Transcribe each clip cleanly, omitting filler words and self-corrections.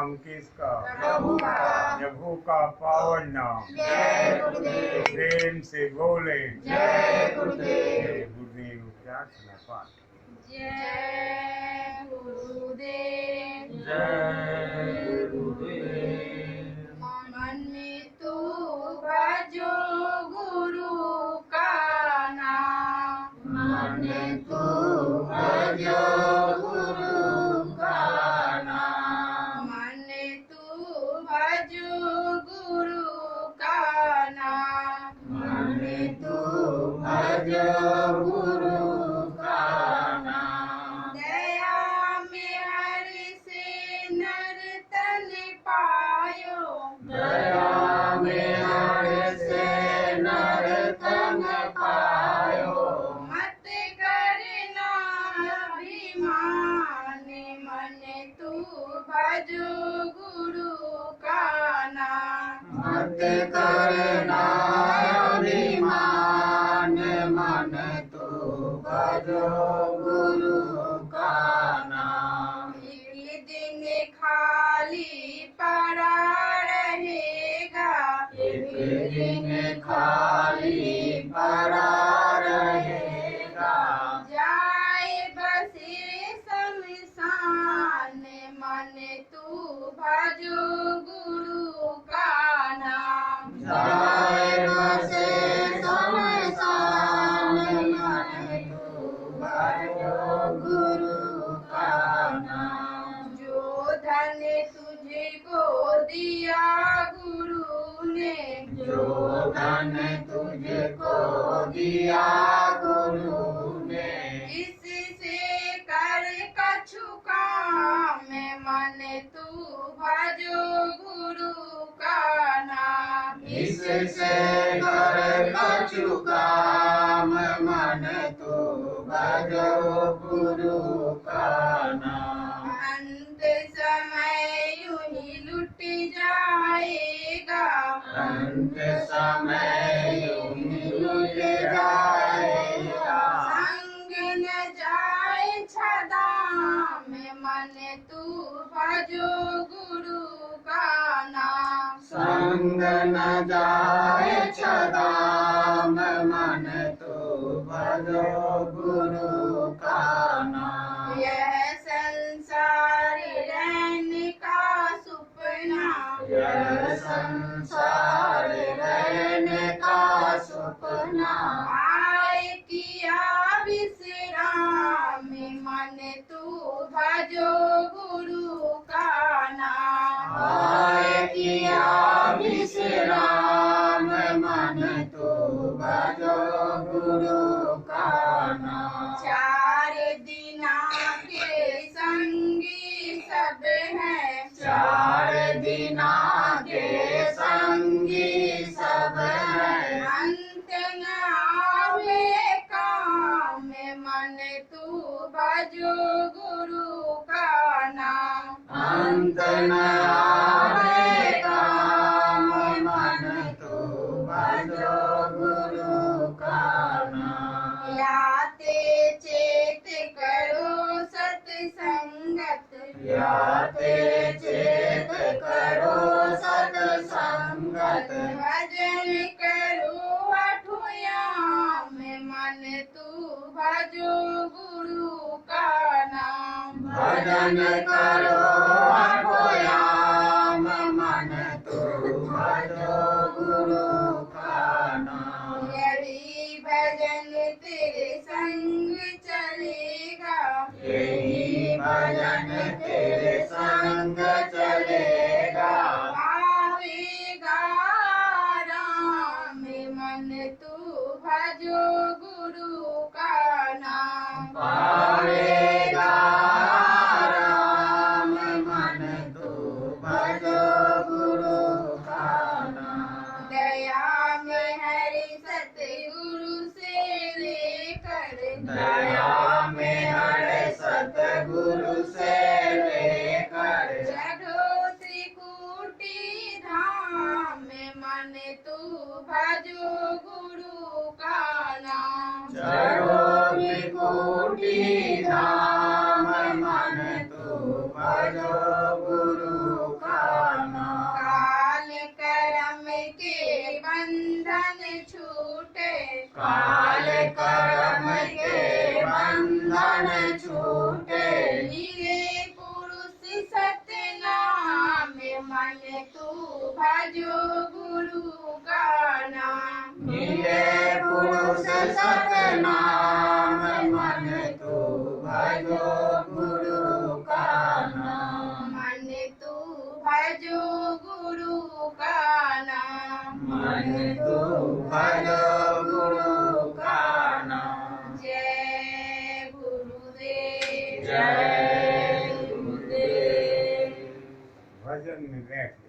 नाम किसका? प्रभु का। प्रभु का पावन नाम। जय गुरुदेव। प्रेम से बोले जय गुरुदेव। जय गुरुदेव। प्रार्थना पाठ। जय गुरुदेव। जय गुरुदेव। मन में तू भजो गुरु का नाम। मन में तू भजो गुरु का नाम। मन में तू भजो गुरु का नाम। मन में तू भजो गुरु का नाम। दया में हरि से नर तन पायो। दया में हरि से नर तन पायो। मत करना अभिमान। मन तू भजो गुरु का नाम। मत करना अभिमान। मन तू भजो गुरु का नाम। एक दिन खाली पड़ा रहेगा। एक दिन खाली पड़ा रहेगा। जाए बसे शमशान। मन तू भजो गुरु का नाम। जाए बसे शमशान। मन तू भजो गुरु का नाम। जो धन तुझको दिया गुरु ने। जो धन तुझको दिया गुरु ने। इससे कर कछु काम। मन तू भजो गुरु का नाम। इससे कर कछु काम। मन तू भजो गुरु का नाम। अंत समय यूं ही लुट जाएगा। अंत समय यूं ही लुट जाएगा। संग न जाए छदाम। मन तू भजो गुरु का नाम। संग न जाए छदाम। मन तू भजो गुरु का नाम। यह संसार रहने का सुपना। यह संसार रहने का सुपना। आए किया विश्राम। मन तू भजो गुरु का नाम। आए किया विश्राम। मन तू भजो गुरु का नाम। चार दिना के संगी सब हैं। चार दिना के संगी सब हैं। अंत न आवे काम। मन तू भजो गुरु का नाम। अंत न आवे काम। मन तू भजो गुरु का नाम। याते चेत करो सत्संगत। याते चेत करो सत्संगत। भजन करो अठुयाम। मन तू भजो गुरु का नाम। भजन करो अठोयाम। मन तू भजो गुरु का नाम। यही भजन तेरे संग चलेगा। यही भजन तेरे संग चलेगा। पावेगा राम। मन तू भजो गुरु का नाम। पावेगा राम। मन तू भजो गुरु का नाम। दया में हरि सतगुरु से लेकर। दया में हर सतगुरु से लेकर। चढ़ो त्रिकुटी धाम। मन तू भजो गुरु का नाम। चढ़ो त्रिकुटी धाम। मन तू भजो गुरु काल कर्म के बंधन छूटे। मिले पुरुष सत्य नाम मन तू भजो गुरु का नाम। मिले पुरुष सतनाम मन तू भजो गुरु का नाम। मन तू भजो गुरु का नाम। मन तू भजो गुरु का नाम। जय गुरुदेव। जय गुरुदेव। भजन में बैठ गया।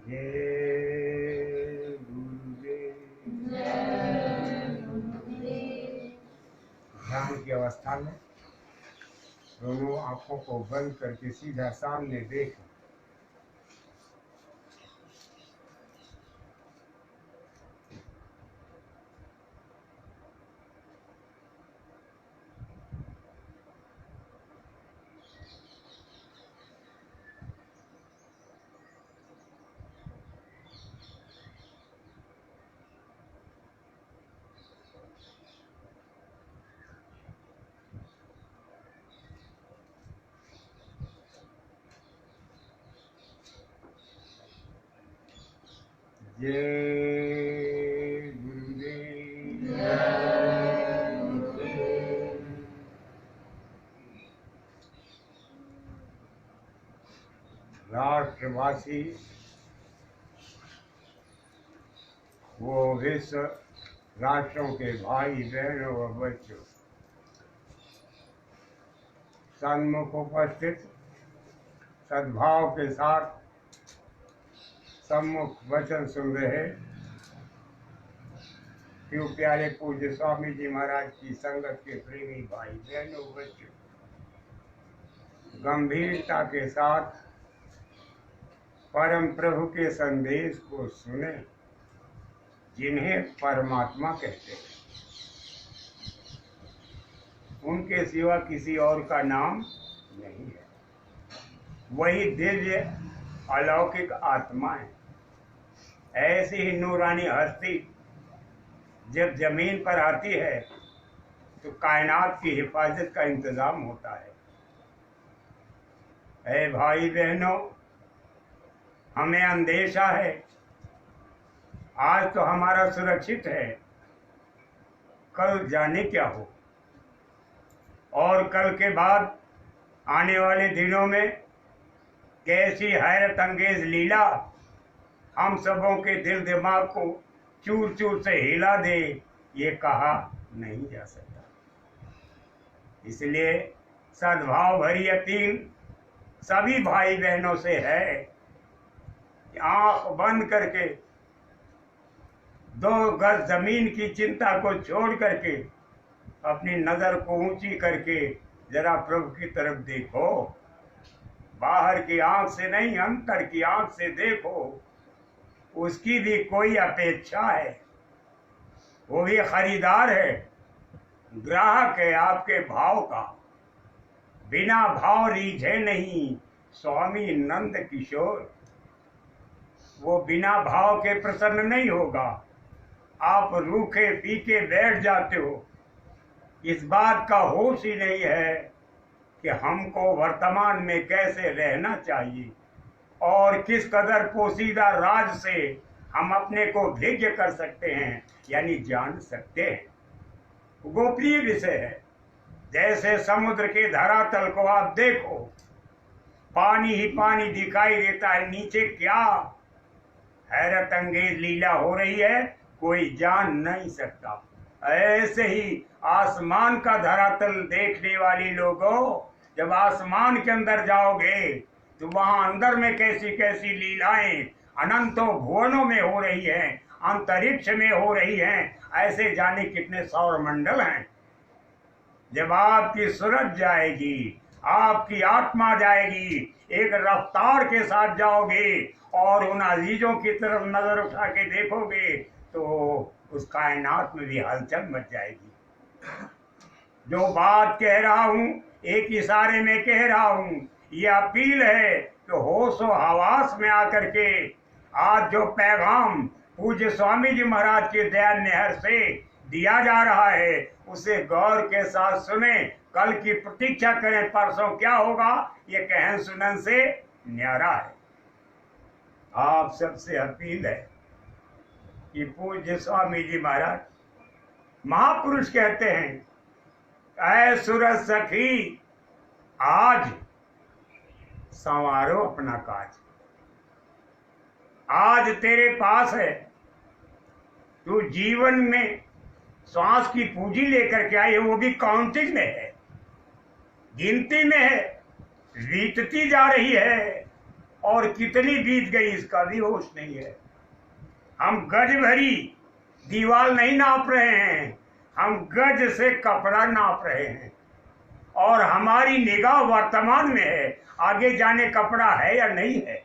जय गुरुदेव। ध्यान की अवस्था में दोनों आंखों को बंद करके सीधा सामने देखें। जय गुरुदेव। जय गुरुदेव। राष्ट्रवासी वो विश्व राष्ट्रों के भाई बहनों व बच्चों सन्मुख उपस्थित सद्भाव के साथ सम्मुख वचन सुन रहे क्यों प्यारे पूज्य स्वामी जी महाराज की संगत के प्रेमी भाई बहनों बच्चों, गंभीरता के साथ परम प्रभु के संदेश को सुने जिन्हें परमात्मा कहते हैं। उनके सिवा किसी और का नाम नहीं है। वही दिव्य अलौकिक आत्मा है। ऐसी ही नूरानी हस्ती जब जमीन पर आती है तो कायनात की हिफाजत का इंतजाम होता है। ऐ भाई बहनों, हमें अंदेशा है आज तो हमारा सुरक्षित है, कल जाने क्या हो, और कल के बाद आने वाले दिनों में कैसी हैरत अंगेज लीला हम सबों के दिल दिमाग को चूर चूर से हिला दे, ये कहा नहीं जा सकता। इसलिए सद्भाव भरी अपील सभी भाई बहनों से है कि आंख बंद करके 2 गज जमीन की चिंता को छोड़ करके अपनी नजर को ऊंची करके जरा प्रभु की तरफ देखो। बाहर की आंख से नहीं, अंतर की आंख से देखो। उसकी भी कोई अपेक्षा है, वो भी खरीदार है, ग्राहक है आपके भाव का। बिना भाव रीझे नहीं स्वामी नंद किशोर, वो बिना भाव के प्रसन्न नहीं होगा। आप रूखे पीके बैठ जाते हो, इस बात का होश ही नहीं है कि हमको वर्तमान में कैसे रहना चाहिए और किस कदर पोशीदा राज से हम अपने को भिज्ञ कर सकते हैं, यानी जान सकते हैं। गोपनीय विषय है, जैसे समुद्र के धरातल को आप देखो, पानी ही पानी दिखाई देता है, नीचे क्या हैरत अंगेज लीला हो रही है कोई जान नहीं सकता। ऐसे ही आसमान का धरातल देखने वाली लोगों, जब आसमान के अंदर जाओगे तो वहां अंदर में कैसी कैसी लीलाएं अनंतों भुवनों में हो रही हैं, अंतरिक्ष में हो रही हैं, ऐसे जाने कितने सौर मंडल हैं। जब आपकी सूरत जाएगी, आपकी आत्मा जाएगी, एक रफ्तार के साथ जाओगे और उन अजीजों की तरफ नजर उठा के देखोगे तो उस कायनात में भी हलचल मच जाएगी। जो बात कह रहा हूं एक इशारे में कह रहा हूं, ये अपील है कि होशो हवास में आकर के आज जो पैगाम पूज्य स्वामी जी महाराज के दया नहर से दिया जा रहा है उसे गौर के साथ सुने, कल की प्रतीक्षा करें परसों क्या होगा ये कहन सुनन से न्यारा है। आप सबसे अपील है कि पूज्य स्वामी जी महाराज महापुरुष कहते हैं, ऐ सूरज सखी आज संवारो अपना काज, आज तेरे पास है, तू जीवन में श्वास की पूंजी लेकर के आई है, वो भी काउंटिंग में है, गिनती में है, बीतती जा रही है और कितनी बीत गई इसका भी होश नहीं है। हम गज भरी दीवार नहीं नाप रहे हैं, हम गज से कपड़ा नाप रहे हैं और हमारी निगाह वर्तमान में है, आगे जाने कपड़ा है या नहीं है।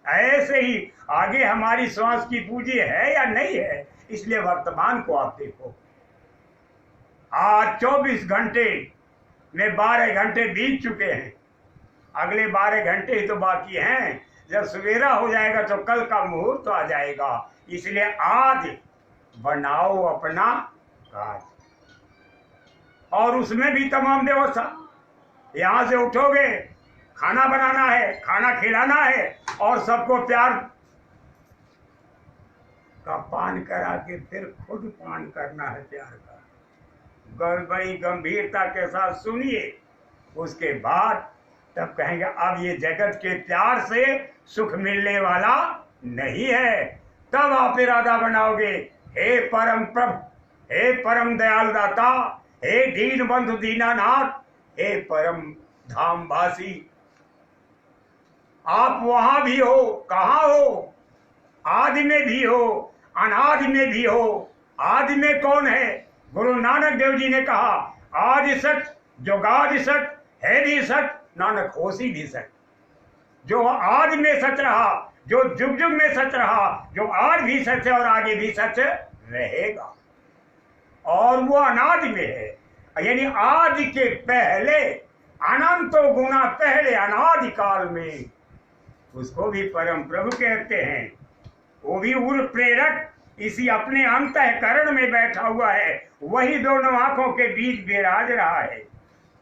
ऐसे ही आगे हमारी श्वास की पूंजी है या नहीं है, इसलिए वर्तमान को आप देखो। आज 24 घंटे में 12 घंटे बीत चुके हैं, अगले 12 घंटे ही तो बाकी हैं। जब सवेरा हो जाएगा तो कल का मुहूर्त तो आ जाएगा, इसलिए आज बनाओ अपना काज और उसमें भी तमाम व्यवस्था। यहां से उठोगे, खाना बनाना है, खाना खिलाना है और सबको प्यार का पान करा के फिर खुद पान करना है प्यार का। बड़ी गंभीरता के साथ सुनिए, उसके बाद तब कहेंगे अब ये जगत के प्यार से सुख मिलने वाला नहीं है। तब आप इरादा बनाओगे, हे परम प्रभु, हे परम दयाल दाता, हे दीन बंधु दीनानाथ, हे परम धामवासी, आप वहां भी हो, कहाँ हो? आदि में भी हो, अनादि में भी हो। आदि में कौन है? गुरु नानक देव जी ने कहा, आदि सच, जुगादि सच, है भी सच, नानक होसी भी सच। जो आदि में सच रहा, जो जुग जुग में सच रहा, जो आज भी सच है और आगे भी सच रहेगा, और वो अनादि में है, यानी आदि के पहले, अनंतो गुना पहले अनादि काल में, उसको भी परम प्रभु कहते हैं। वो भी उर प्रेरक इसी अपने अंतःकरण में बैठा हुआ है, वही दोनों आंखों के बीच विराज रहा है।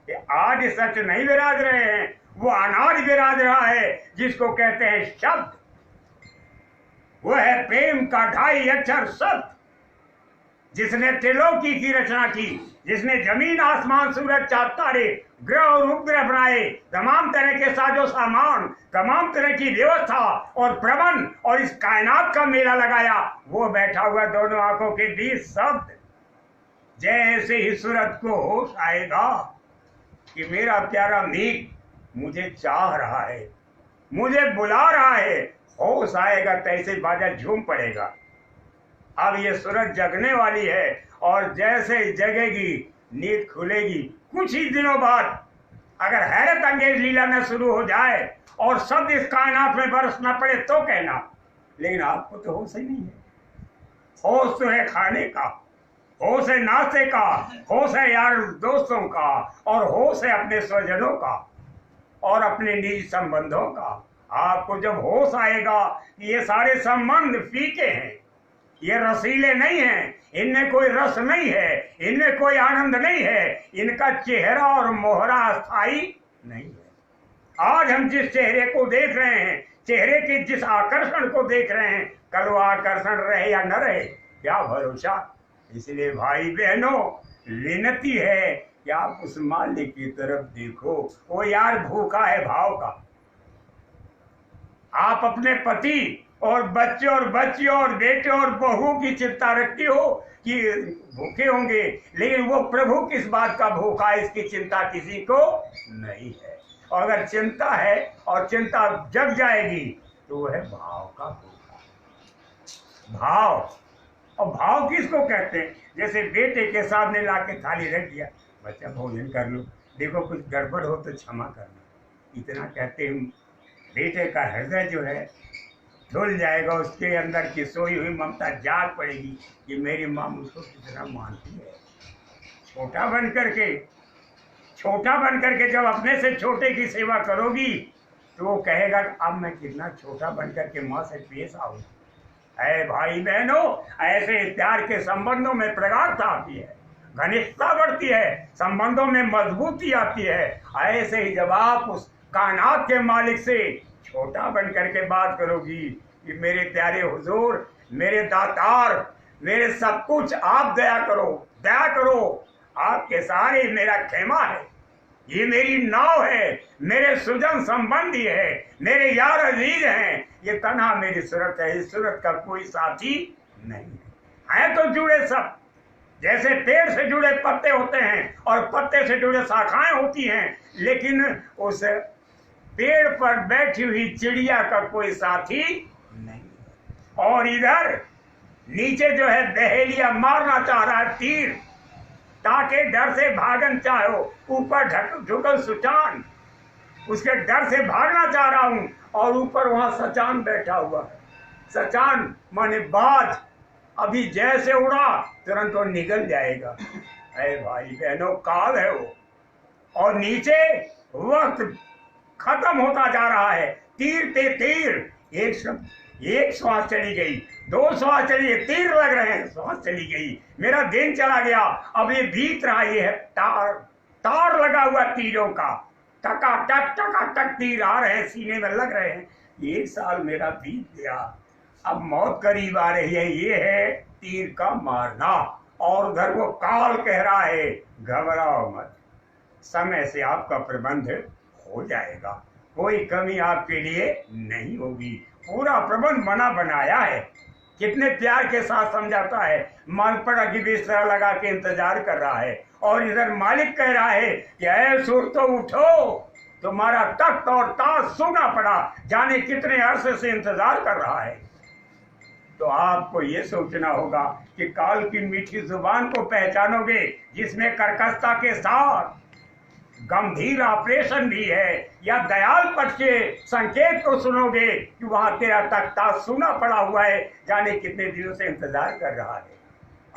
ये आज सच नहीं विराज रहे हैं, वो अनादि विराज रहा है, जिसको कहते हैं शब्द। वो है प्रेम का 2.5 अक्षर सत्य, जिसने त्रिलोकी की रचना की, जिसने जमीन आसमान सूरज चांद तारे ग्रह और उपग्रह बनाए, तमाम तरह के साजो सामान, तमाम तरह की व्यवस्था और प्रबंध और इस कायनात का मेला लगाया, वो बैठा हुआ दोनों आंखों के बीच शब्द। जैसे ही सूरत को होश आएगा कि मेरा प्यारा मीत मुझे चाह रहा है, मुझे बुला रहा है, होश आएगा तैसे बाजा झूम पड़ेगा। अब ये सूरज जगने वाली है और जैसे ही जगेगी नींद खुलेगी। कुछ ही दिनों बाद अगर हैरत अंगेज लीला न शुरू हो जाए और शब्द इस कायनात में बरस न पड़े तो कहना, लेकिन आपको तो होश ही नहीं है। होश तो है खाने का, होश है नाश्ते का, होश है यार दोस्तों का, और होश है अपने स्वजनों का और अपने निजी संबंधों का। आपको जब होश आएगा कि ये सारे संबंध फीके हैं, ये रसीले नहीं हैं, इनमें कोई रस नहीं है, इनमें कोई आनंद नहीं है, इनका चेहरा और मोहरा अस्थाई नहीं है। आज हम जिस चेहरे को देख रहे हैं, चेहरे के जिस आकर्षण को देख रहे हैं, कल वो आकर्षण रहे या न रहे, क्या भरोसा। इसलिए भाई बहनों, विनती है कि आप उस मालिक की तरफ देखो, वो यार भूखा है भाव का। आप अपने पति और बच्चे और बच्चियों और बेटे और बहू की चिंता रखती हो कि भूखे होंगे, लेकिन वो प्रभु किस बात का भूखा है इसकी चिंता किसी को नहीं है। और अगर चिंता है और चिंता जग जाएगी तो वो है भाव का भूखा। भाव, और भाव किसको कहते हैं? जैसे बेटे के सामने लाके थाली रख दिया, बच्चा भोजन कर लो, देखो कुछ गड़बड़ हो तो क्षमा करना, इतना कहते हैं बेटे का हृदय जो है धुल जाएगा, उसके अंदर की सोई हुई ममता जाग पड़ेगी कि मेरी माँ मुझको कितना मानती है। छोटा बन करके जब अपने से छोटे की सेवा करोगी तो वो कहेगा अब मैं कितना छोटा बन करके माँ से पेश आऊँ। ऐ भाई बहनों, ऐसे प्यार के संबंधों में प्रगाढ़ता आती है, घनिष्ठता बढ़ती है, संबंधों में मजबूती आती है। ऐसे ही जब आप उस कायनात के मालिक से छोटा बन करके बात करोगी कि मेरे प्यारे हुजूर, मेरे दातार, मेरे सब कुछ, आप दया करो, आपके सहारे मेरा खेमा है, ये मेरी नाव है, मेरे सुजन संबंधी है, मेरे यार अजीज हैं, ये तन्हा मेरी सूरत है, इस सूरत का कोई साथी नहीं है तो जुड़े सब, जैसे पेड़ से जुड़े पत्ते होते हैं और पत्ते से जुड़े शाखाएं होती हैं, लेकिन उस पेड़ पर बैठी हुई चिड़िया का कोई साथी नहीं। और इधर नीचे जो है दहेलिया मारना चाह रहा है तीर, ताकि डर से भागन चाहो, ऊपर झुकल सुचान, उसके डर से भागना चाह रहा हूं, और ऊपर वहां सचान बैठा हुआ है। सचान माने बाज, अभी जैसे उड़ा तुरंत वो निकल जाएगा। अरे भाई बहनों, काल है वो। और नीचे वक्त खत्म होता जा रहा है, तीर पे तीर, एक श्वास चली गई, 2 श्वास चली गई, तीर लग रहे हैं, श्वास चली गई, मेरा दिन चला गया, अब ये बीत रहा, ये है तार लगा हुआ तीरों का, टका टक तीर आ रहे हैं, सीने में लग रहे हैं। 1 साल मेरा बीत गया, अब मौत करीब आ रही है, ये है तीर का मारना। और उधर वो काल कह रहा है घबराओ मत, समय से आपका प्रबंध हो जाएगा, कोई कमी आपके लिए नहीं होगी, पूरा प्रबंध बना बनाया है। कितने प्यार के साथ समझाता है, मन पर की बिस्तरा लगा के इंतजार कर रहा है, और इधर मालिक कह रहा है कि ऐ सुर तो उठो, तुम्हारा तख्त और ताज सोना पड़ा, जाने कितने अरसे से इंतजार कर रहा है। तो आपको ये सोचना होगा कि काल की मीठी जुबान को पहचानोगे जिसमें कर्कशता के साथ गंभीर ऑपरेशन भी है, या दयाल पट के संकेत को सुनोगे कि वहां तेरा तख्ता सुना पड़ा हुआ है, जाने कितने दिनों से इंतजार कर रहा है।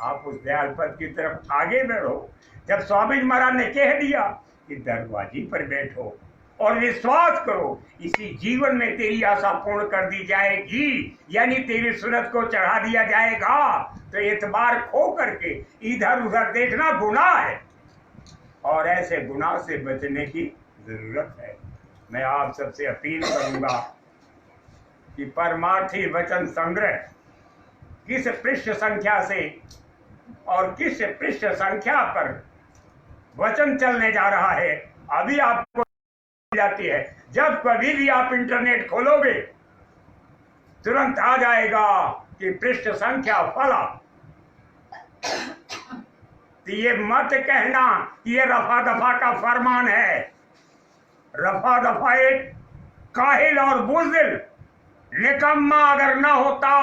आप उस दयाल पद की तरफ आगे बढ़ो। जब स्वामी महाराज ने कह दिया कि दरवाजे पर बैठो और विश्वास करो, इसी जीवन में तेरी आशा पूर्ण कर दी जाएगी, यानी तेरी सूरत को चढ़ा दिया जाएगा, तो एतबार खो करके इधर उधर देखना गुनाह है, और ऐसे गुनाह से बचने की जरूरत है। मैं आप सबसे अपील करूंगा कि परमार्थी वचन संग्रह किस पृष्ठ संख्या से और किस पृष्ठ संख्या पर वचन चलने जा रहा है, अभी आपको जाती है। जब कभी भी आप इंटरनेट खोलोगे तुरंत आ जाएगा कि पृष्ठ संख्या फला। तो ये मत कहना कि ये रफा दफा का फरमान है। रफा दफा एक काहिल और बुज़दिल निकम्मा अगर न होता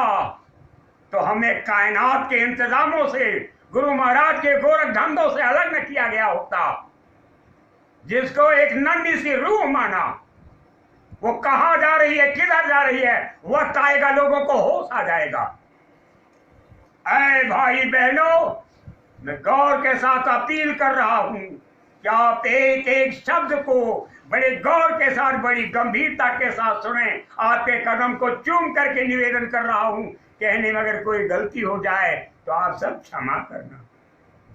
तो हमें कायनात के इंतजामों से, गुरु महाराज के गोरख धंधों से अलग न किया गया होता। जिसको एक नन्ही सी रूह माना, वो कहां जा रही है, किधर जा रही है, वक्त आएगा लोगों को होश आ जाएगा। ऐ भाई बहनों, मैं गौर के साथ अपील कर रहा हूं कि आप एक एक शब्द को बड़े गौर के साथ, बड़ी गंभीरता के साथ सुने। आपके कदम को चूम करके निवेदन कर रहा हूं, कहने में अगर कोई गलती हो जाए तो आप सब क्षमा करना।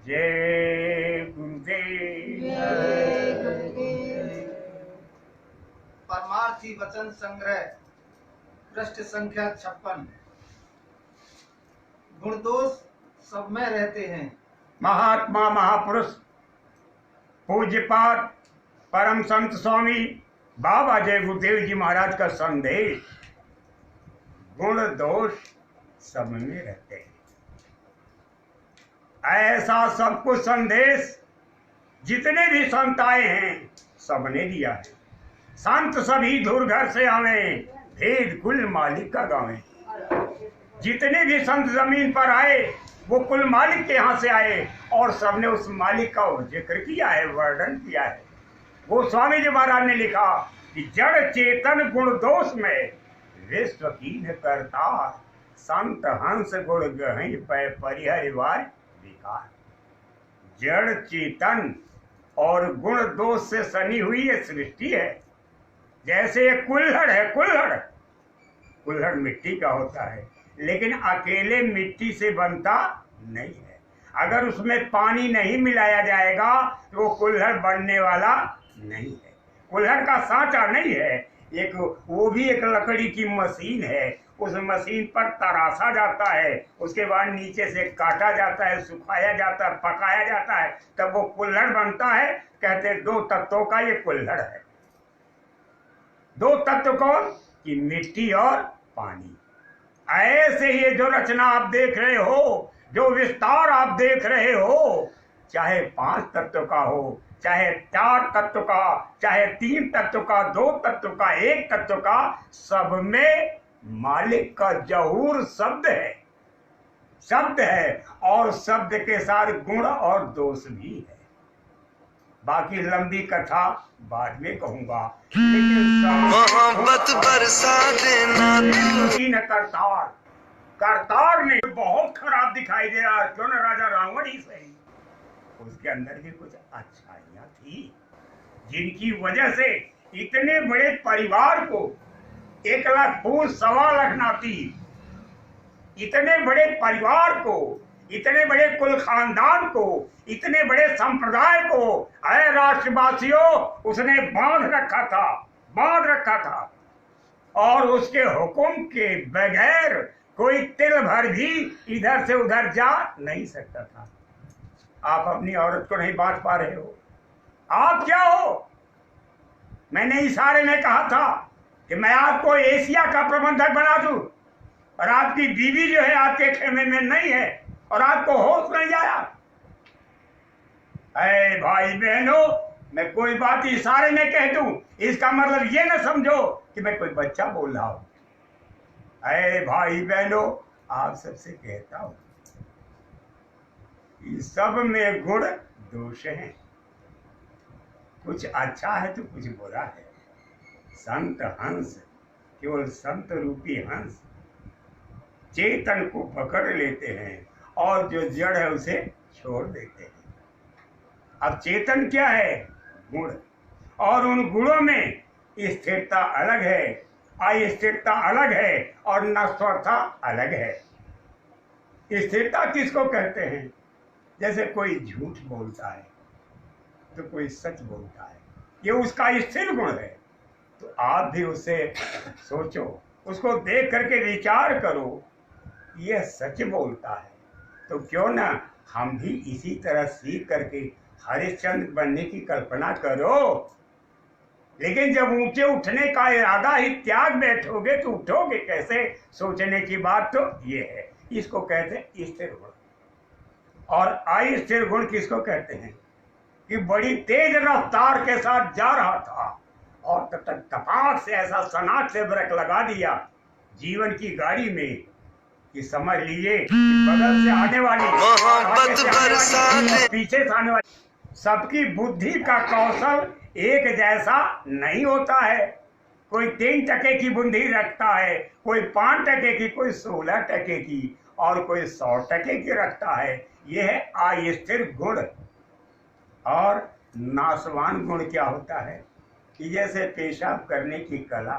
जय गुरुदेव। परमार्थी वचन संग्रह पृष्ठ संख्या 56। गुण दोष सब में रहते हैं, महात्मा महापुरुष पूज्यपाद परम संत स्वामी बाबा जय गुरुदेव जी महाराज का संदेश, गुण दोष सब में रहते हैं। ऐसा सब कुछ संदेश जितने भी संत आए हैं सबने दिया है। संत सभी दूर घर से आवे, भेद कुल मालिक का गावे। जितने भी संत जमीन पर आए वो कुल मालिक के यहाँ से आए और सबने उस मालिक का जिक्र किया है, वर्णन किया है। वो स्वामी जी महाराज ने लिखा कि जड़ चेतन गुण दोष में विश्व कीन करतार, संत हंस गुण गहि पै परिहरिवाय विकार। जड़ चेतन और गुण दोष से सनी हुई ये सृष्टि है। जैसे ये कुल्हड़ है, कुल्हड़ मिट्टी का होता है, लेकिन अकेले मिट्टी से बनता नहीं है। अगर उसमें पानी नहीं मिलाया जाएगा तो वो कुल्हड़ बनने वाला नहीं है। कुल्हड़ का सांचा नहीं है, एक वो भी एक लकड़ी की मशीन है। उस मशीन पर तराशा जाता है, उसके बाद नीचे से काटा जाता है, सुखाया जाता है, पकाया जाता है, तब वो कुल्हड़ बनता है। कहते हैं 2 तत्वों का ये कुल्हड़ है। 2 तत्व कौन? कि मिट्टी और पानी। ऐसे ये जो रचना आप देख रहे हो, जो विस्तार आप देख रहे हो, चाहे 5 तत्व का हो, चाहे 4 तत्व का, चाहे 3 तत्व का, 2 तत्व का, 1 तत्व का, सब में मालिक का जहूर शब्द है और शब्द के साथ गुण और दोष भी है। बाकी लंबी कथा बाद में कहूंगा, लेकिन मोहब्बत बरसा देना। करतार ने बहुत खराब दिखाई दे रहा, क्यों न राजा रावण ही सही, उसके अंदर भी कुछ अच्छाइयां थी, जिनकी वजह से इतने बड़े परिवार को 1 लाख फूल 1.25 लाख नाती, इतने बड़े परिवार को, इतने बड़े कुल खानदान को, इतने बड़े संप्रदाय को, अरे राष्ट्रवासियों, उसने बांध रखा था और उसके हुक्म के बगैर कोई तिल भर भी इधर से उधर जा नहीं सकता था। आप अपनी औरत को नहीं बांट पा रहे हो, आप क्या हो? मैंने इशारे में कहा था कि मैं आपको एशिया का प्रबंधक बना दूं, और आपकी बीवी जो है आपके खेमे में नहीं है और आपको होश नहीं आया। अरे भाई बहनों, मैं कोई बात इशारे में कह दूं, इसका मतलब ये ना समझो कि मैं कोई बच्चा बोल रहा हूं। अरे भाई बहनों, आप सबसे कहता हूं, इस सब में गुण दोष हैं, कुछ अच्छा है तो कुछ बुरा है। संत हंस, केवल संत रूपी हंस चेतन को पकड़ लेते हैं और जो जड़ है उसे छोड़ देते हैं। अब चेतन क्या है? गुण, और उन गुणों में स्थिरता अलग है, अस्थिरता अलग है और नश्वरता अलग है। स्थिरता किसको कहते हैं? जैसे कोई झूठ बोलता है तो कोई सच बोलता है, ये उसका स्थिर गुण है। तो आप भी उसे सोचो, उसको देख करके विचार करो, यह सच बोलता है, तो क्यों ना हम भी इसी तरह सीख करके हरिश्चंद्र बनने की कल्पना करो। लेकिन जब ऊंचे उठने का इरादा ही त्याग बैठोगे तो उठोगे कैसे? सोचने की बात तो ये है। इसको कहते हैं स्थिर गुण। और अस्थिर गुण किसको कहते हैं? कि बड़ी तेज रफ्तार के साथ जा रहा था और तपाक से ऐसा सनाट से ब्रेक लगा दिया जीवन की गाड़ी में कि समझ लीजिए बगल से आने वाली, पीछे से आने वाली, सबकी बुद्धि का कौशल एक जैसा नहीं होता है। कोई 3 टके की बुद्धि रखता है, कोई 5 टके की, कोई 16 टके की और कोई 100 टके की रखता है। यह है अस्थिर गुण। और नाशवान गुण क्या होता है? कि जैसे पेशाब करने की कला,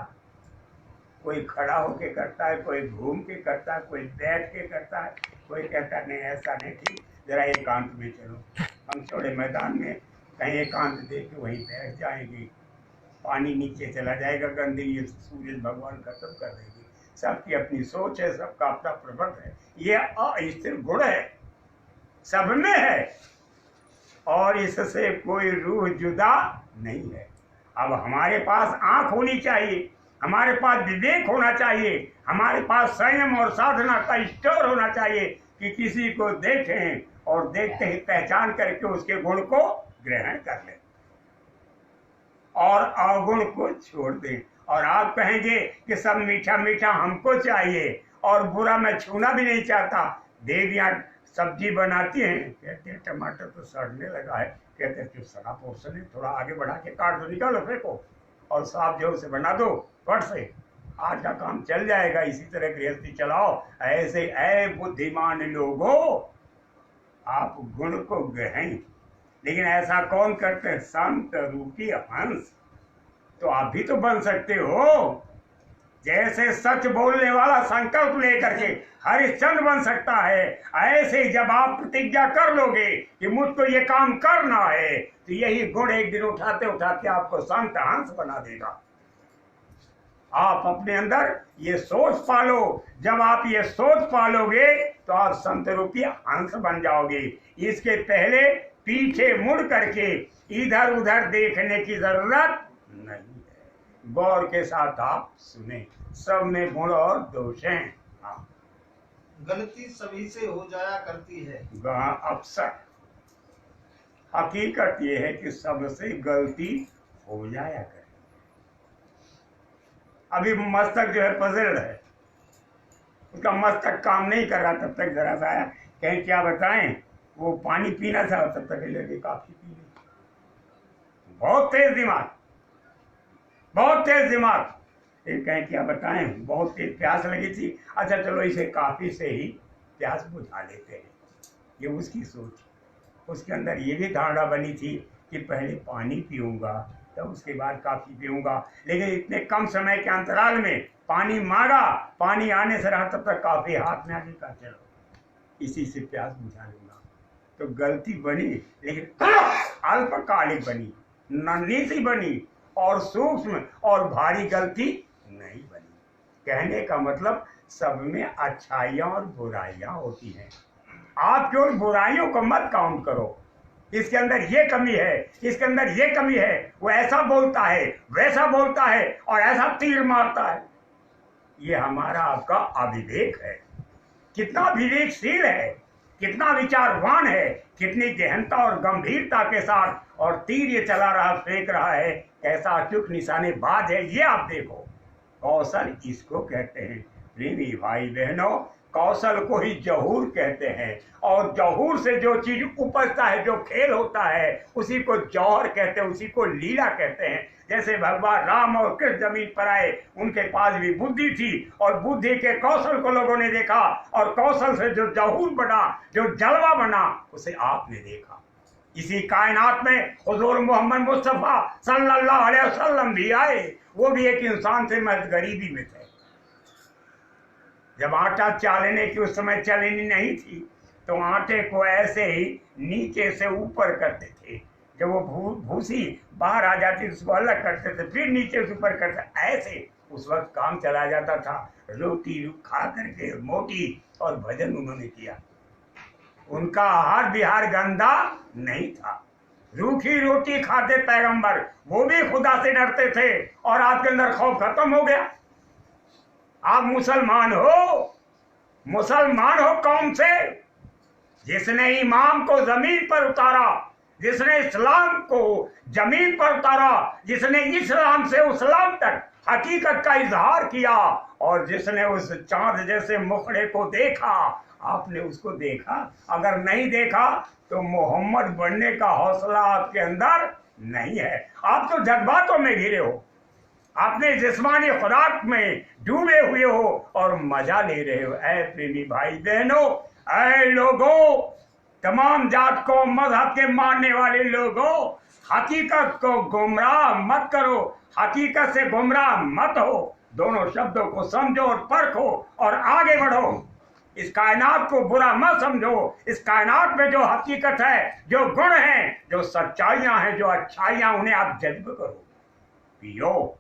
कोई खड़ा होके करता है, कोई घूम के करता है, कोई बैठ के करता है, कोई कहता नहीं ऐसा नहीं ठीक, जरा एकांत में चलो, हम थोड़े मैदान में कहीं एकांत दे के वहीं बैठ जाएंगे, पानी नीचे चला जाएगा, गंदगी सूरज भगवान खत्म कर देंगे। सबकी अपनी सोच है, सबका अपना प्रबंध है। ये अस्थिर गुण है, सब में है। और इससे कोई रूह जुदा नहीं है। अब हमारे पास आंख होनी चाहिए, हमारे पास विवेक होना चाहिए, हमारे पास संयम और साधना का स्टोर होना चाहिए कि किसी को देखें और देखते ही पहचान करके उसके गुण को ग्रहण कर लें और अवगुण को छोड़ दें। और आप कहेंगे कि सब मीठा मीठा हमको चाहिए और बुरा मैं छूना भी नहीं चाहता। देवियाँ सब्जी बनाती हैं, कहते हैं टमाटर तो सड़ने लगा है, कहते हैं जो सड़ा पोर्शन है थोड़ा आगे बढ़ा के काट दो, निकालो फेंको और साफ जो से बना दो फट से, आज का काम चल जाएगा। इसी तरह गृहस्थी चलाओ। ऐसे ऐ बुद्धिमान लोगों, आप गुण को ग्रहण, लेकिन ऐसा कौन करते हैं? संत रूपी हंस। तो आप भी तो बन सकते हो। जैसे सच बोलने वाला संकल्प लेकर के हरिश्चंद्र बन सकता है, ऐसे जब आप प्रतिज्ञा कर लोगे कि मुझको ये काम करना है, तो यही गुण एक दिन उठाते उठाते आपको संत हंस बना देगा। आप अपने अंदर ये सोच पालो। जब आप ये सोच पालोगे तो आप संत रूपी हंस बन जाओगे। इसके पहले पीछे मुड़ करके इधर उधर देखने की जरूरत नहीं है। गौर के साथ आप सुने, सब में गुण और दोष हैं। हाँ, गलती सभी से हो जाया करती है। अक्सर हकीकत ये है कि सबसे गलती हो जाया करे। अभी मस्तक जो है पजल है, उसका मस्तक काम नहीं कर रहा, तब तक जरा सा आया, कहीं क्या बताएं, वो पानी पीना था, तब तक लगे काफी पी ली। बहुत तेज दिमाग, बहुत तेज दिमाग। एक कहें क्या बताएं, बहुत तेज प्यास लगी थी, अच्छा चलो इसे काफी से ही प्यास बुझा लेते हैं। ये उसकी सोच। उसके अंदर ये भी धारणा बनी थी कि पहले पानी पीऊंगा तब उसके बाद काफी पीऊंगा, लेकिन इतने कम समय के अंतराल में पानी मांगा, पानी आने से रहा, तब तक काफी हाथ में आगे का चलो इसी से प्यास बुझा लूंगा। तो गलती बनी, लेकिन अल्पकालिक बनी, नन्ही सी बनी और सूक्ष्म और भारी गलती नहीं बनी। कहने का मतलब सब में अच्छाइयाँ और बुराइयाँ होती हैं। आप केवल बुराइयों को मत काउंट करो, इसके अंदर ये कमी है, इसके अंदर ये कमी है, वो ऐसा बोलता है, वैसा बोलता है और ऐसा तीर मारता है। ये हमारा आपका अविवेक है। कितना विवेकशील है, कितना विचारवान है, कितनी गहनता और गंभीरता के साथ और तीर ये चला रहा, फेंक रहा है, कैसा अचूक निशानेबाज है, ये आप देखो। कौशल इसको कहते हैं। प्रेमी भाई बहनों, कौशल को ही जहूर कहते हैं और जहूर से जो चीज उपजता है, जो खेल होता है, उसी को जौहर कहते हैं, उसी को लीला कहते हैं। जैसे भगवान राम और कृष्ण जमीन पर आए, उनके पास भी बुद्धि थी और बुद्धि के कौशल को लोगों ने देखा और कौशल से जो जहूर बना, जो जलवा बना, उसे आपने देखा। इसी कायनात में हुजूर मोहम्मद मुस्तफा सल्लल्लाहु अलैहि वसल्लम भी आए, वो भी एक इंसान से महज गरीबी में थे। जब आटा चालने की उस समय चलनी नहीं थी, तो आटे को ऐसे ही नीचे से ऊपर करते थे। जब वो भूसी बाहर आ जाती तो उसको अलग करते थे, फिर नीचे से ऊपर करते, ऐसे उस वक्त काम चला जाता था। रोटी खा करके मोटी और भजन उन्होंने किया। उनका आहार विहार गंदा नहीं था। रूखी रोटी खाते पैगंबर, वो भी खुदा से डरते थे और आपके अंदर खौफ खत्म हो गया। आप मुसलमान हो कौम से जिसने ईमान को जमीन पर उतारा, जिसने इस्लाम को जमीन पर उतारा, जिसने इस्लाम से उस्लाम तक हकीकत का इजहार किया और जिसने उस चांद जैसे मुखड़े को देखा। आपने उसको देखा? अगर नहीं देखा तो मोहम्मद बनने का हौसला आपके अंदर नहीं है। आप तो जज्बातों में घिरे हो, आपने जिस्मानी खुराक में डूबे हुए हो और मजा ले रहे हो। ऐ प्रेमी भाई बहनों, ऐ लोगों, तमाम जात को मजहब के मानने वाले लोगों, हकीकत को गुमराह मत करो, हकीकत से गुमराह मत हो। दोनों शब्दों को समझो और परखो और आगे बढ़ो। इस कायनात को बुरा मत समझो। इस कायनात में जो हकीकत है, जो गुण हैं, जो सच्चाइयां हैं, जो अच्छाइयां, उन्हें आप जज्ब करो, पियो।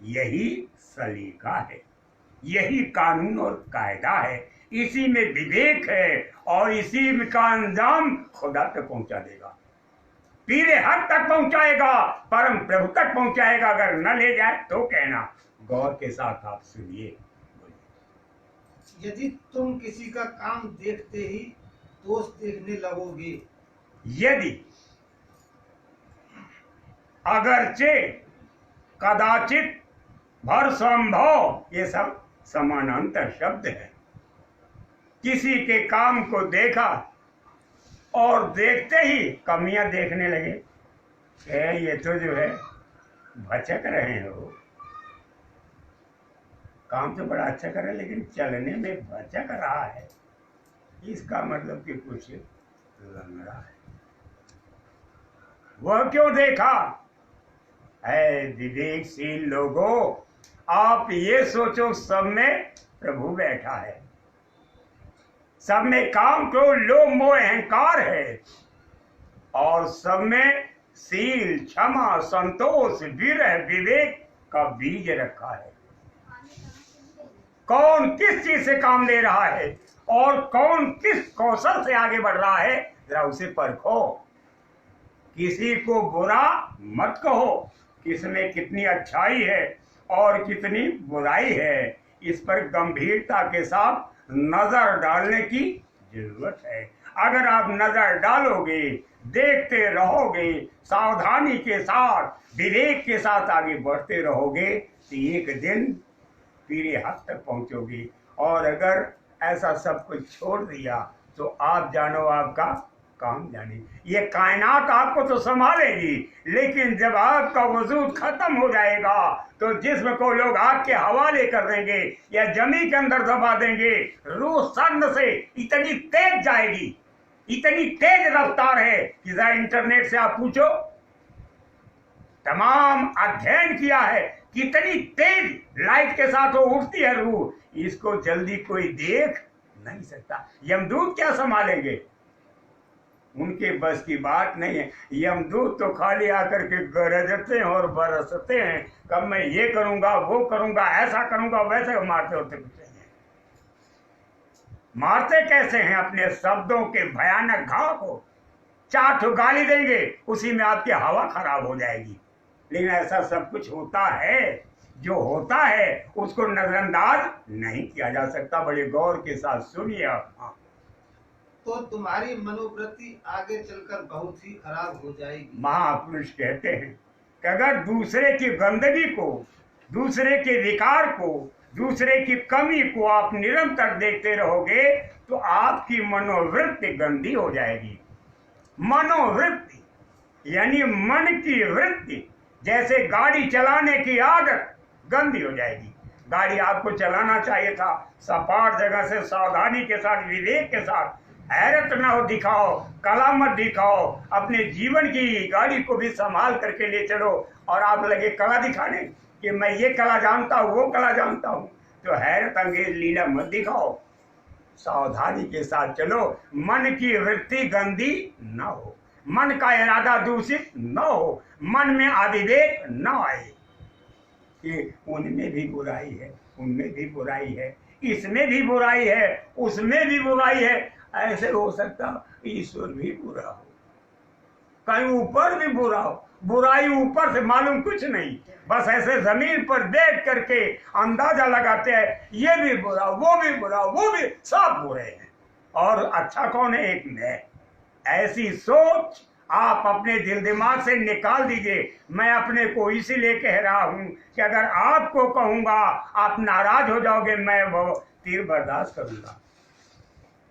यही सलीका है, यही कानून और कायदा है, इसी में विवेक है और इसी का अंजाम खुदा तक पहुंचा देगा। पीरे हक तक पहुंचाएगा, परम प्रभु तक पहुंचाएगा। अगर न ले जाए तो कहना। गौर के साथ आप सुनिए। यदि तुम किसी का काम देखते ही दोष देखने लगोगे, यदि, अगरचे, कदाचित, भरसंभव, ये सब समानांतर शब्द है। किसी के काम को देखा और देखते ही कमियां देखने लगे, ये तो जो है भचक रहे हो, काम तो बड़ा अच्छा कर रहे हैं लेकिन चलने में भचक रहा है, इसका मतलब कि कुछ लंगड़ा है। वह क्यों देखा? है विवेकशील लोगों, आप ये सोचो सब में प्रभु बैठा है, सब में काम क्रोध लोभ मोह अहंकार है, और सब में शील क्षमा संतोष विरह विवेक का बीज रखा है। कौन किस चीज से काम ले रहा है और कौन किस कौशल से आगे बढ़ रहा है, जरा उसे परखो। किसी को बुरा मत कहो, किसमें कितनी अच्छाई है और कितनी बुराई है, इस पर गंभीरता के साथ नजर डालने की जरूरत है। अगर आप नजर डालोगे, देखते रहोगे, सावधानी के साथ विवेक के साथ आगे बढ़ते रहोगे, तो एक दिन पीरे हक तक पहुंचोगे। और अगर ऐसा सब कुछ छोड़ दिया तो आप जानो आपका काम जाने। ये कायनात आपको तो संभालेगी, लेकिन जब आपका वजूद खत्म हो जाएगा तो जिस्म को लोग आग के हवाले कर देंगे या जमीन के अंदर दबा देंगे। रूह सन्न से इतनी तेज जाएगी, इतनी तेज रफ्तार है कि जरा इंटरनेट से आप पूछो, तमाम अध्ययन किया है कितनी तेज लाइट के साथ वो उठती है रूह, इसको जल्दी कोई देख नहीं सकता। यमदूत क्या संभालेंगे? उनके बस की बात नहीं है। यमदूत तो खाली आकर के गरजते हैं और बरसते हैं, कब मैं ये करूंगा वो करूंगा ऐसा करूंगा वैसे, मारते होते कुछ नहीं है। मारते कैसे हैं? अपने शब्दों के भयानक घाव को। 4 ठो गाली देंगे, उसी में आपकी हवा खराब हो जाएगी। लेकिन ऐसा सब कुछ होता है, जो होता है उसको नजरअंदाज नहीं किया जा सकता। बड़े गौर के साथ सुनिए आप। तो तुम्हारी मनोवृत्ति आगे चलकर बहुत ही खराब हो जाएगी। महापुरुष कहते हैं कि अगर दूसरे की गंदगी को, दूसरे के विकार को, दूसरे की कमी को आप निरंतर देखते रहोगे तो आपकी मनोवृत्ति गंदी हो जाएगी। मनोवृत्ति यानी मन की वृत्ति, जैसे गाड़ी चलाने की आदत गंदी हो जाएगी। गाड़ी आपको चलाना चाहिए था सपाट जगह से, सावधानी के साथ, विवेक के साथ। हैरत ना हो दिखाओ, कला मत दिखाओ, अपने जीवन की गाड़ी को भी संभाल करके ले चलो। और आप लगे कला दिखाने कि मैं ये कला जानता हूँ वो कला जानता हूँ, तो हैरत अंगेज लीला मत दिखाओ। सावधानी के साथ चलो, मन की वृत्ति गंदी न हो, मन का इरादा दूषित न हो, मन में अविवेक न आए कि उनमें भी बुराई है, उनमें भी बुराई है, इसमें भी बुराई है, उसमें भी बुराई है। ऐसे हो सकता ईश्वर भी बुरा हो, कहीं ऊपर भी बुरा हो। बुराई ऊपर से मालूम कुछ नहीं, बस ऐसे जमीन पर बैठ करके अंदाजा लगाते हैं ये भी बुरा, वो भी बुरा, वो भी, सब बुरे हैं और अच्छा कौन है? एक मैं। ऐसी सोच आप अपने दिल दिमाग से निकाल दीजिए। मैं अपने को इसीलिए कह रहा हूं कि अगर आपको कहूंगा आप नाराज हो जाओगे, मैं वो तीर बर्दाश्त करूंगा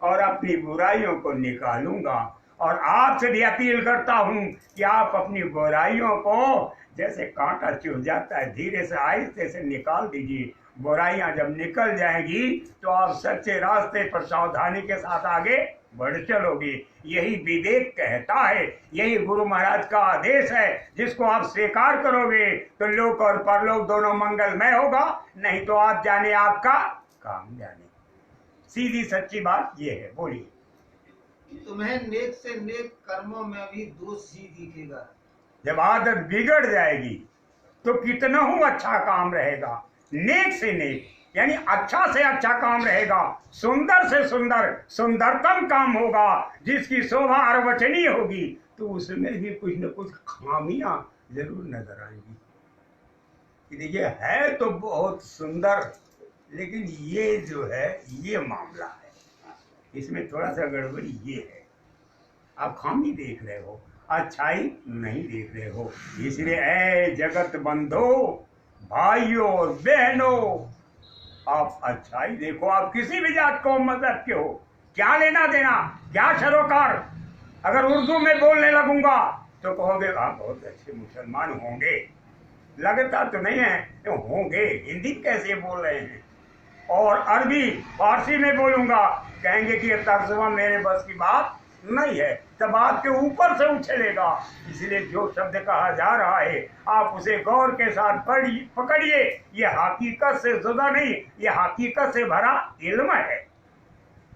और अपनी बुराइयों को निकालूंगा। और आपसे भी अपील करता हूं कि आप अपनी बुराइयों को जैसे कांटा चुभ जाता है धीरे से आहिस्ते से निकाल दीजिए। बुराइयां जब निकल जाएंगी तो आप सच्चे रास्ते पर सावधानी के साथ आगे बढ़ चलोगे। यही विवेक कहता है, यही गुरु महाराज का आदेश है। जिसको आप स्वीकार करोगे तो लोक और परलोक दोनों मंगलमय होगा, नहीं तो आप जाने आपका काम जाने। सीधी सच्ची बात ये है। बोलिए। तुम्हें नेक से नेक कर्मों में भी दोष ही दिखेगा। जब आदत बिगड़ जाएगी तो कितना हूं अच्छा काम रहेगा। नेक से नेक यानी अच्छा से अच्छा काम रहेगा, सुंदर से सुंदर सुंदरतम काम होगा, जिसकी शोभा अर्वचनीय होगी, तो उसमें भी कुछ न कुछ खामियां जरूर नजर आएंगी। कि देखिए है तो बहुत सुंदर, लेकिन ये जो है ये मामला है, इसमें थोड़ा सा गड़बड़ी ये है, आप खामी देख रहे हो, अच्छाई नहीं देख रहे हो। इसलिए ऐ जगत बंधो, भाइयों और बहनों, आप अच्छाई देखो। आप किसी भी जात को मजहब के हो, क्या लेना देना, क्या सरोकार। अगर उर्दू में बोलने लगूंगा तो कहोगे आप बहुत अच्छे मुसलमान होंगे, लगता तो नहीं है तो होंगे, हिंदी कैसे बोल रहे हैं। और अरबी फारसी में बोलूंगा, कहेंगे कि ये तर्जुमा मेरे बस की बात नहीं है, तब आपके ऊपर से उछलेगा। इसलिए जो शब्द कहा जा रहा है आप उसे गौर के साथ पकड़िए। ये हकीकत से जुदा नहीं, ये हकीकत से भरा इल्म है।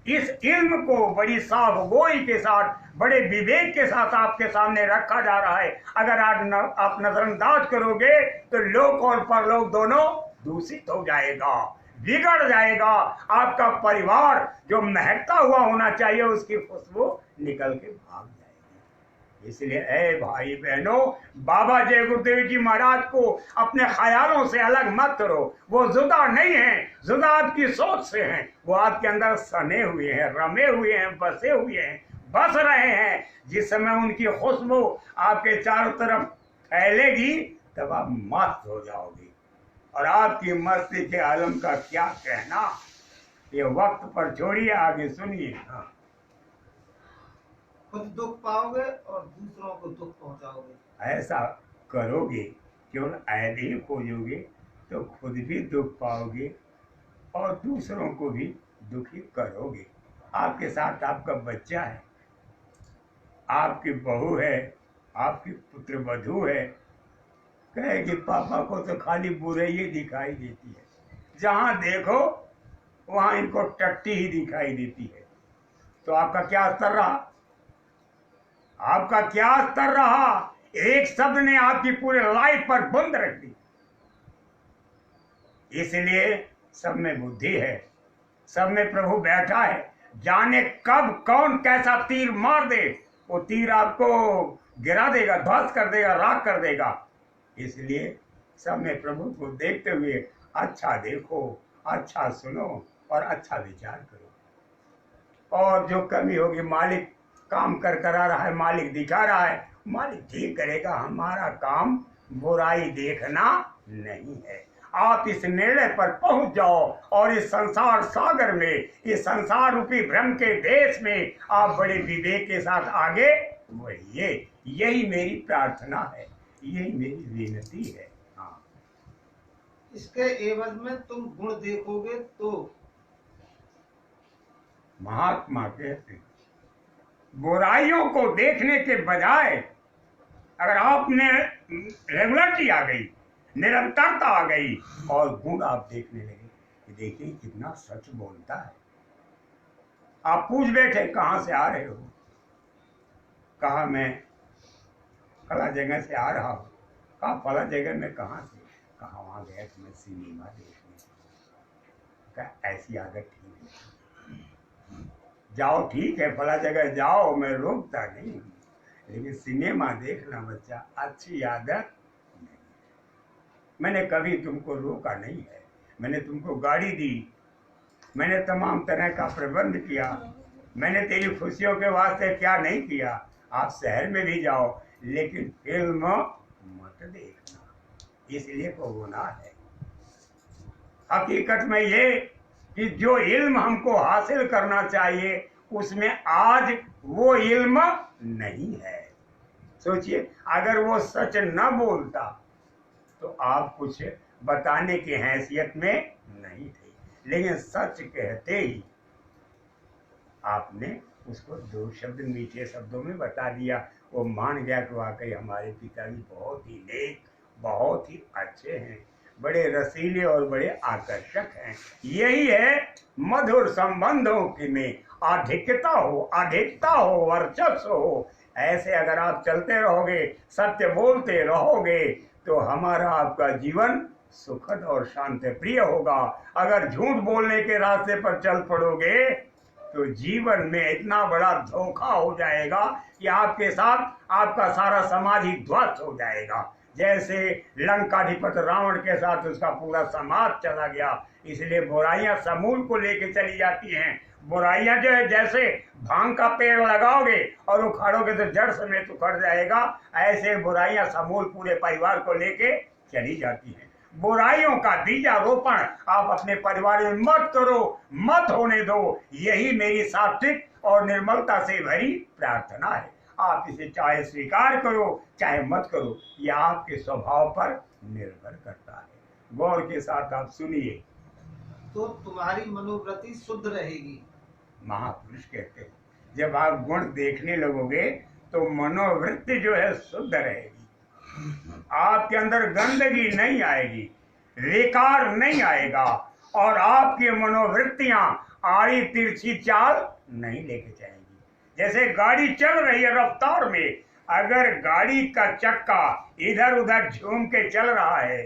इस इल्म को बड़ी साफ गोई के साथ, बड़े विवेक के साथ आपके सामने रखा जा रहा है। अगर आप नजरअंदाज करोगे तो लोक और परलोक दोनों दूषित हो जाएगा, बिगड़ जाएगा। आपका परिवार जो महकता हुआ होना चाहिए उसकी खुशबू निकल के भाग जाएगी। इसलिए ऐ भाई बहनों, बाबा जय गुरुदेव जी महाराज को अपने ख्यालों से अलग मत करो। वो जुदा नहीं है, जुदा आपकी सोच से हैं। वो आपके अंदर सने हुए हैं, रमे हुए हैं, बसे हुए हैं, बस रहे हैं। जिस समय उनकी खुशबू आपके चारों तरफ फैलेगी तब आप मस्त हो जाओगे। और आपकी मस्ती के आलम का क्या कहना, ये वक्त पर छोड़िए, आगे सुनिए। हाँ, खुद दुख पाओगे और दूसरों को दुख पहुंचाओगे। ऐसा करोगे, केवल ऐबी खोजोगे तो खुद भी दुख पाओगे और दूसरों को भी दुखी करोगे। आपके साथ आपका बच्चा है, आपकी बहू है, आपकी पुत्र वधू है, कहे कि पापा को तो खाली बुराई दिखाई देती है, जहां देखो वहां इनको टट्टी ही दिखाई देती है। तो आपका क्या स्तर रहा, आपका क्या स्तर रहा। एक शब्द ने आपकी पूरे लाइफ पर बंद रख दी। इसलिए सब में बुद्धि है, सब में प्रभु बैठा है। जाने कब कौन कैसा तीर मार दे, वो तीर आपको गिरा देगा, ध्वस्त कर देगा, राख कर देगा। इसलिए सब में प्रभु को देखते हुए अच्छा देखो, अच्छा सुनो और अच्छा विचार करो। और जो कमी होगी, मालिक काम कर करा रहा है, मालिक दिखा रहा है, मालिक ठीक करेगा। हमारा काम बुराई देखना नहीं है। आप इस निर्णय पर पहुंच जाओ और इस संसार सागर में, इस संसार रूपी भ्रम के देश में आप बड़े विवेक के साथ आगे बढ़िए। यही मेरी प्रार्थना है, यही मेरी विनती है। हाँ, इसके एवज में तुम गुण देखोगे तो महात्मा कहते हैं बुराइयों को देखने के बजाय अगर आपने रेगुलरिटी आ गई, निरंतरता आ गई और गुण आप देखने लगे, देखिए कितना सच बोलता है। आप पूछ बैठे कहाँ से आ रहे हो, कहा मैं फला जगह से आ रहा हूँ। कहा फला जगह में कहाँ से, कहा वहाँ गया कि मैं सिनेमा देखने। कहा ऐसी आदत ठीक है, जाओ ठीक है फला जगह जाओ, मैं रोकता नहीं हूँ, लेकिन सिनेमा देखना बच्चा अच्छी आदत नहीं। मैंने कभी तुमको रोका नहीं है, मैंने तुमको गाड़ी दी, मैंने तमाम तरह का प्रबंध किया, मैंने तेरी खुशियों के वास्ते क्या नहीं किया। आप शहर में भी जाओ लेकिन फिल्म मत देखना, इसलिए को गुनाह है। हकीकत में ये कि जो इल्म हमको हासिल करना चाहिए उसमें आज वो इल्म नहीं है। सोचिए अगर वो सच न बोलता तो आप कुछ बताने की हैसियत में नहीं थे, लेकिन सच कहते ही आपने उसको दो शब्द मीठे शब्दों में बता दिया। वो मान गया कि वाकई हमारे पिताजी बहुत ही नेक, बहुत ही अच्छे हैं, बड़े रसीले और बड़े आकर्षक हैं। यही है मधुर संबंधों की में अधिकता हो, अधिकता हो, वर्चस्व हो। ऐसे अगर आप चलते रहोगे, सत्य बोलते रहोगे तो हमारा आपका जीवन सुखद और शांति प्रिय होगा। अगर झूठ बोलने के रास्ते पर चल पड़ोगे तो जीवन में इतना बड़ा धोखा हो जाएगा कि आपके साथ आपका सारा समाज ही ध्वस्त हो जाएगा। जैसे लंकाधिपति रावण के साथ उसका पूरा समाज चला गया। इसलिए बुराइयां समूल को लेके चली जाती हैं। बुराइयां जो है जैसे भांग का पेड़ लगाओगे और उखाड़ोगे तो जड़ समेत उखड़ जाएगा, ऐसे बुराइयां समूल पूरे परिवार को लेके चली जाती हैं। बुराइयों का बीजारोपण आप अपने परिवार में मत करो, मत होने दो। यही मेरी सात्विक और निर्मलता से भरी प्रार्थना है। आप इसे चाहे स्वीकार करो चाहे मत करो, यह आपके स्वभाव पर निर्भर करता है। गौर के साथ आप सुनिए। तो तुम्हारी मनोवृत्ति शुद्ध रहेगी। महापुरुष कहते हैं जब आप गुण देखने लगोगे तो मनोवृत्ति जो है शुद्ध रहेगी। आपके अंदर गंदगी नहीं आएगी, विकार नहीं आएगा और आपकी मनोवृत्तियां आड़ी तिरछी चाल नहीं लेके जाएंगी। जैसे गाड़ी चल रही है रफ्तार में, अगर गाड़ी का चक्का इधर उधर झूम के चल रहा है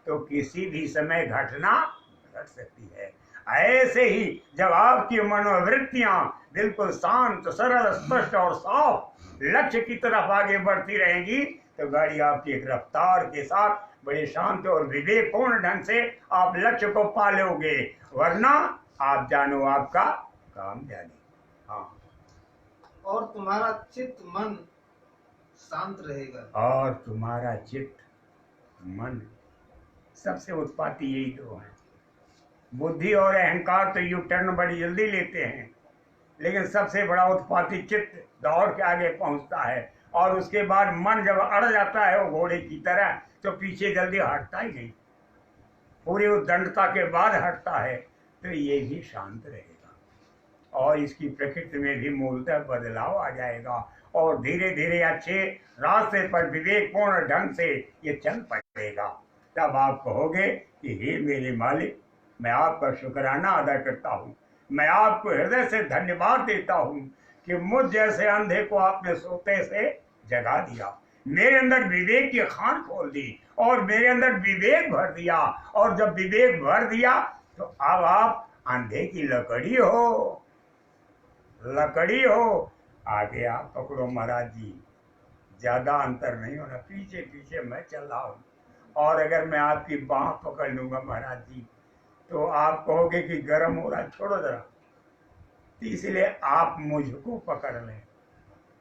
तो किसी भी समय घटना घट सकती है। ऐसे ही जब आपकी मनोवृत्तियां बिल्कुल शांत, सरल, स्पष्ट और साफ लक्ष्य की तरफ आगे बढ़ती रहेंगी तो गाड़ी आपकी एक रफ्तार के साथ बड़े शांत और विवेकपूर्ण ढंग से आप लक्ष्य को पा लोगे। वरना आप जानो आपका काम जाने। हाँ, और तुम्हारा चित्त मन शांत रहेगा। और तुम्हारा चित्त मन, सबसे उत्पाती यही दो हैं। बुद्धि और अहंकार तो यू टर्न बड़ी जल्दी लेते हैं, लेकिन सबसे बड़ा उत्पाती चित्त दौड़ के आगे पहुंचता है और उसके बाद मन जब अड़ जाता है वो घोड़े की तरह तो पीछे जल्दी हटता ही नहीं, पूरी उद्दंडता के बाद हटता है। तो ये भी शांत रहेगा और इसकी प्रकृति में भी मूलतः बदलाव आ जाएगा और धीरे धीरे अच्छे रास्ते पर विवेकपूर्ण ढंग से ये चल पड़ेगा। तब आप कहोगे कि हे मेरे मालिक, मैं आपका शुक्राना अदा करता हूँ, मैं आपको हृदय से धन्यवाद देता हूँ कि मुझ जैसे अंधे को आपने सोते से जगा दिया, मेरे अंदर विवेक की खान खोल दी और मेरे अंदर विवेक भर दिया। और जब विवेक भर दिया तो अब आप अंधे की लकड़ी हो, लकड़ी हो। आगे आप पकड़ो महाराज जी, ज्यादा अंतर नहीं होना, पीछे पीछे मैं चल रहा हूँ। और अगर मैं आपकी बाह पकड़ लूंगा महाराज जी तो आप कहोगे कि गर्म हो रहा है, छोड़ो जरा। तो इसलिए आप मुझको पकड़ लें।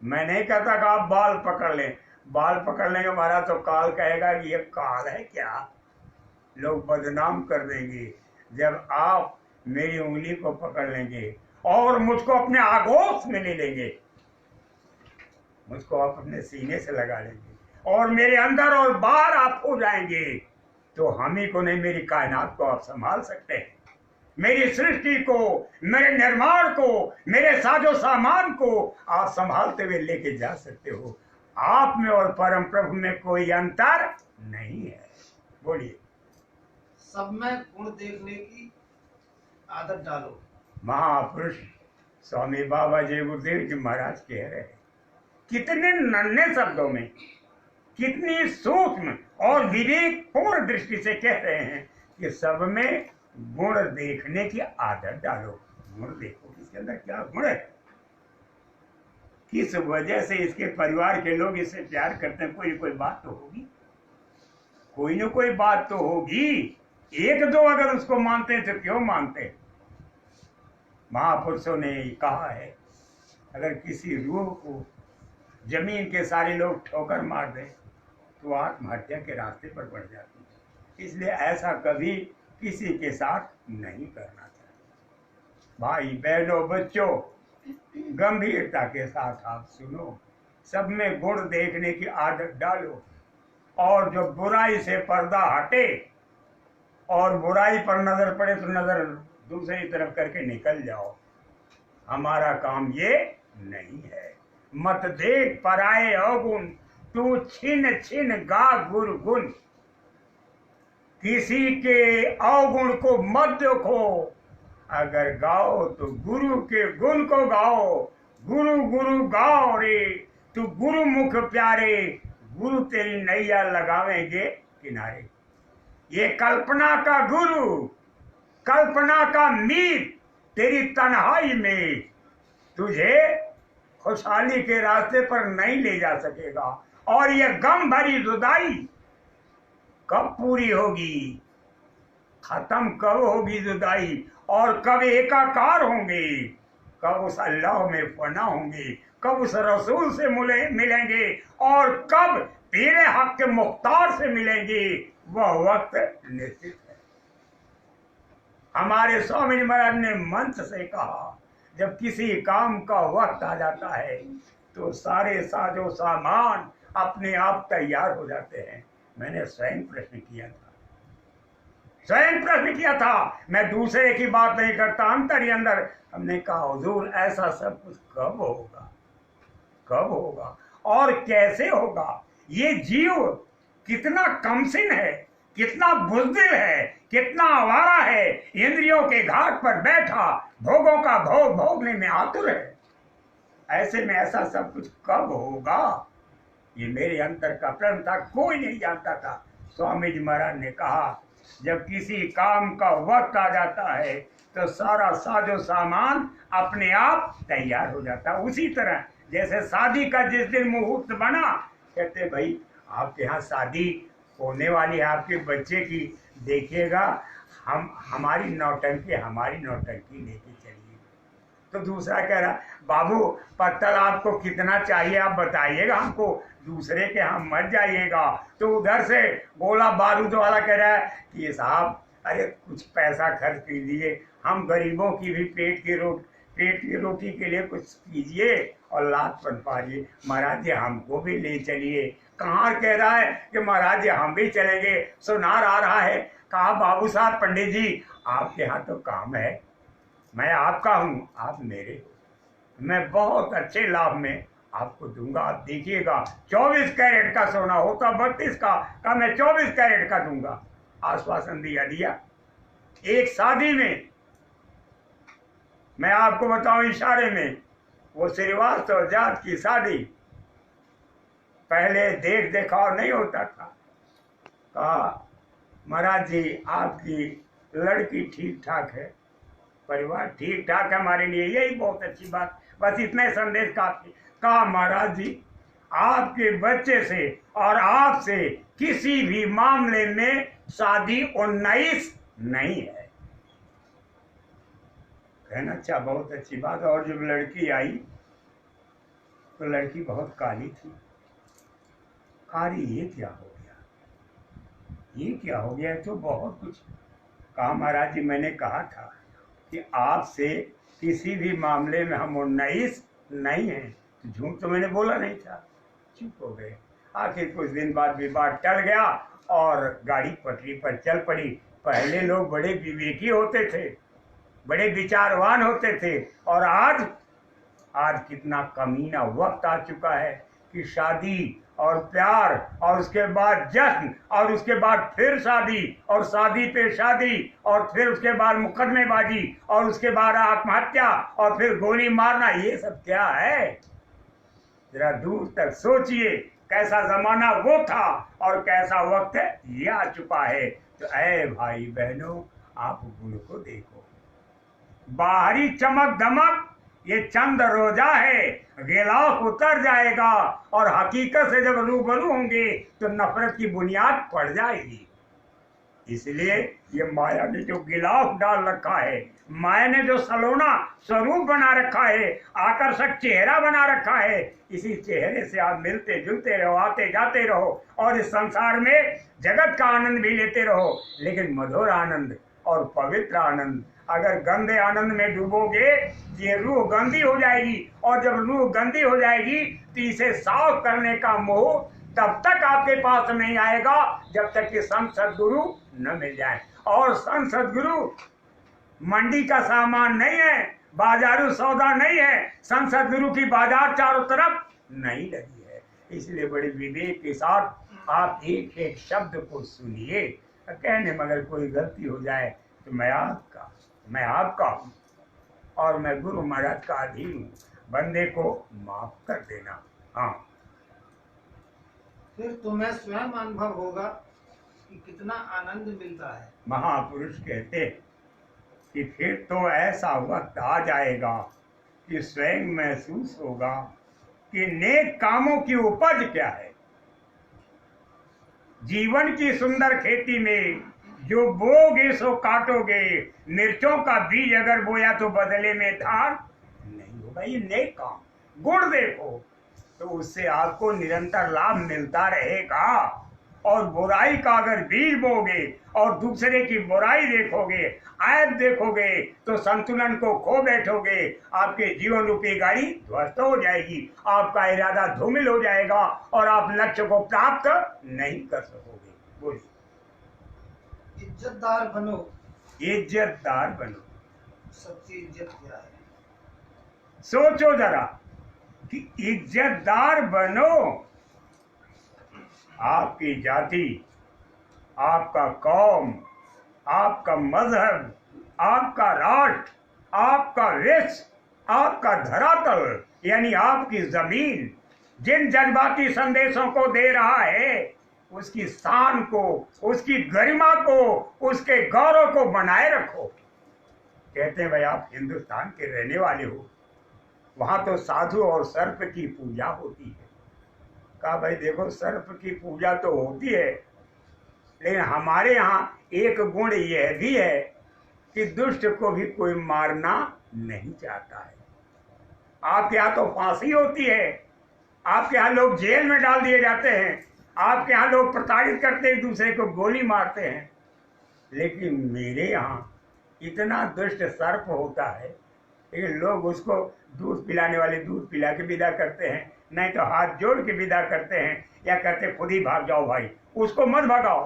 मैं नहीं कहता कि आप बाल पकड़ लें, बाल पकड़ लेंगे महाराज तो काल कहेगा कि ये काल है क्या, लोग बदनाम कर देंगे। जब आप मेरी उंगली को पकड़ लेंगे और मुझको अपने आगोश में ले लेंगे, मुझको आप अपने सीने से लगा लेंगे और मेरे अंदर और बाहर आप हो जाएंगे, तो हम ही को नहीं मेरी कायनात को आप संभाल सकते हैं। मेरी सृष्टि को, मेरे निर्माण को, मेरे साजो सामान को आप संभालते हुए लेके जा सकते हो। आप में और परम प्रभु में कोई अंतर नहीं है। बोलिए। सब में गुण देखने की आदत डालो। महापुरुष स्वामी बाबा जय गुरुदेव जी महाराज कह रहे हैं, कितने नन्हे शब्दों में कितनी सूक्ष्म और विवेकपूर्ण दृष्टि से कह रहे हैं कि सब में गुण देखने की आदत डालो। गुण देखो इसके अंदर क्या गुण है, किस वजह से इसके परिवार के लोग इससे प्यार करते हैं। कोई बात तो होगी, कोई न कोई बात तो होगी। एक दो अगर उसको मानते हैं तो क्यों मानते हैं। महापुरुषों ने कहा है, अगर किसी रूह को जमीन के सारे लोग ठोकर मार दें तो आत्महत्या के रास्ते पर बढ़ जाती है। इसलिए ऐसा कभी किसी के साथ नहीं करना चाहिए। भाई बहनों बच्चों, गंभीरता के साथ आप सुनो। सब में गुण देखने की आदत डालो और जो बुराई से पर्दा हटे और बुराई पर नजर पड़े तो नजर दूसरी तरफ करके निकल जाओ। हमारा काम ये नहीं है। मत देख पराए अवगुण, तू छिन छिन गा गुरु गुण। किसी के अवगुण को मत देखो, अगर गाओ तो गुरु के गुण को गाओ। गुरु गुरु गाओ रे, तू गुरु मुख प्यारे, गुरु तेरी नैया लगावेंगे किनारे। ये कल्पना का गुरु, कल्पना का मीत, तेरी तन्हाई में तुझे खुशहाली के रास्ते पर नहीं ले जा सकेगा। और ये गम भरी जुदाई कब पूरी होगी, खत्म कब होगी जुदाई, और कब एकाकार होंगे, कब उस अल्लाह में फना होंगे, कब उस रसूल से मिलेंगे, और कब पीरे हक के मुख्तार से मिलेंगे, वह वक्त निश्चित है। हमारे स्वामी महाराज ने मंच से कहा, जब किसी काम का वक्त आ जाता है तो सारे साजो सामान अपने आप तैयार हो जाते हैं। मैंने स्वयं प्रश्न किया था, मैं दूसरे की बात नहीं करता, अंतर ही अंदर हमने कहा, हुजूर ऐसा सब कुछ कब होगा और कैसे होगा? ये जीव कितना कमसिन है, कितना बुज़दिल है, कितना आवारा है, इंद्रियों के घाट पर बैठा भोगों का भोग भोगने में आतुर है। ऐसे में ऐसा सब कुछ कब होगा, ये मेरे अंतर का प्रश्न था, कोई नहीं जानता था। स्वामी जी महाराज ने कहा, जब किसी काम का वक्त आ जाता है तो सारा साजो सामान अपने आप तैयार हो जाता है। उसी तरह जैसे शादी का जिस दिन मुहूर्त बना, कहते भाई आपके यहाँ शादी होने वाली है आपके बच्चे की, देखिएगा हमारी नौटंकी लेके चलिए। तो दूसरा कह रहा, बाबू पत्तल आपको कितना चाहिए आप बताइएगा हमको, दूसरे के हम मत जाइएगा। तो उधर से गोला बारूद वाला कह रहा है कि साहब अरे कुछ पैसा खर्च कीजिए, हम गरीबों की भी पेट की रोटी के लिए कुछ कीजिए और लात पनपाइए। महाराज जी हमको भी ले चलिए। कहाँ कह रहा है कि महाराज जी हम भी चलेंगे, सुनार आ रहा है। कहा बाबू साहब पंडित जी आपके यहाँ तो काम है, मैं आपका हूँ आप मेरे हो, मैं बहुत अच्छे लाभ में आपको दूंगा, आप देखिएगा 24 कैरेट का सोना होता 32 का मैं 24 कैरेट का दूंगा। आश्वासन दिया। एक शादी में मैं आपको बताऊं इशारे में, वो श्रीवास्तव जात की शादी, पहले देख देखाव नहीं होता था। कहा महाराज जी आपकी लड़की ठीक ठाक है, परिवार ठीक ठाक है, हमारे लिए यही बहुत अच्छी बात, बस इतने संदेश काफी। कहा महाराज जी आपके बच्चे से और आपसे किसी भी मामले में शादी 19 नहीं है। कहना अच्छा बहुत अच्छी बात। और जब लड़की आई तो लड़की बहुत काली थी। कारी ये क्या हो गया, तो बहुत कुछ कहा। महाराज जी मैंने कहा था कि आपसे किसी भी मामले में हम 19 नहीं हैं, तो झूठ तो मैंने बोला नहीं था। चुप हो गए। आखिर कुछ दिन बाद विवाद टल गया और गाड़ी पटरी पर चल पड़ी। पहले लोग बड़े विवेकी होते थे, बड़े विचारवान होते थे, और आज कितना कमीना वक्त आ चुका है कि शादी और प्यार और उसके बाद जश्न और उसके बाद फिर शादी और शादी पे शादी और फिर उसके बाद मुकदमेबाजी और उसके बाद आत्महत्या और फिर गोली मारना, ये सब क्या है? जरा दूर तक सोचिए, कैसा जमाना वो था और कैसा वक्त ये आ चुका है। तो ऐ भाई बहनों आप गुण को देखो। बाहरी चमक दमक ये चंद रोजा है, गिलाफ उतर जाएगा और हकीकत से जब रूबरू होंगे तो नफरत की बुनियाद पड़ जाएगी। इसलिए ये माया ने जो गिलाफ डाल रखा है, माया ने जो सलोना स्वरूप बना रखा है, आकर्षक चेहरा बना रखा है, इसी चेहरे से आप मिलते जुलते रहो, आते जाते रहो और इस संसार में जगत का आनंद भी लेते रहो, लेकिन मधुर आनंद और पवित्र आनंद। अगर गंदे आनंद में डूबोगे ये रूह गंदी हो जाएगी, और जब रूह गंदी हो जाएगी तो इसे साफ करने का मोह तब तक आपके पास नहीं आएगा जब तक कि संत सदगुरु न मिल जाए। और संत सदगुरु मंडी का सामान नहीं है, बाजारू सौदा नहीं है, संत सदगुरु की बाजार चारों तरफ नहीं लगी है। इसलिए बड़े विवेक के साथ आप एक एक शब्द को सुनिए। कहने मगर कोई गलती हो जाए तो मैं आपका हूँ और मैं गुरु महाराज का अधीन हूँ, बंदे को माफ कर देना। हाँ, फिर तुम्हें स्वयं अनुभव होगा कि कितना आनंद मिलता है। महापुरुष कहते हैं कि फिर तो ऐसा वक्त आ जाएगा कि स्वयं महसूस होगा कि नेक कामों की उपज क्या है। जीवन की सुंदर खेती में जो बोगे सो काटोगे, मिर्चों का बीज अगर बोया तो बदले में धान नहीं होगा। ये नेक काम गुण देखो तो उससे आपको निरंतर लाभ मिलता रहेगा। और बुराई का अगर बीज बोगे और दूसरे की बुराई देखोगे, ऐब देखोगे, तो संतुलन को खो बैठोगे, आपके जीवन रूपी गाड़ी ध्वस्त हो जाएगी, आपका इरादा धूमिल हो जाएगा और आप लक्ष्य को प्राप्त नहीं कर सकोगे। बोलिए। इज्जतदार बनो। इज्जतदार बनो। सच्ची इज्जत क्या है? सोचो जरा कि इज्जतदार बनो। आपकी जाति, आपका कौम, आपका मजहब, आपका राष्ट्र, आपका विश्व, आपका धरातल यानी आपकी जमीन जिन जज्बाती संदेशों को दे रहा है, उसकी शान को, उसकी गरिमा को, उसके गौरव को बनाए रखो। कहते हैं भाई आप हिंदुस्तान के रहने वाले हो, वहां तो साधु और सर्प की पूजा होती है। कहा भाई देखो सर्प की पूजा तो होती है, लेकिन हमारे यहाँ एक गुण यह भी है कि दुष्ट को भी कोई मारना नहीं चाहता है। आपके यहाँ तो फांसी होती है, आपके यहाँ लोग जेल में डाल दिए जाते हैं, आपके यहाँ लोग प्रताड़ित करते एक दूसरे को गोली मारते हैं, लेकिन मेरे यहाँ इतना दुष्ट सर्प होता है, लेकिन लोग उसको दूध पिलाने वाले दूध पिला के विदा करते हैं, नहीं तो हाथ जोड़ के विदा करते हैं, या कहते खुद ही भाग जाओ भाई, उसको मत भगाओ,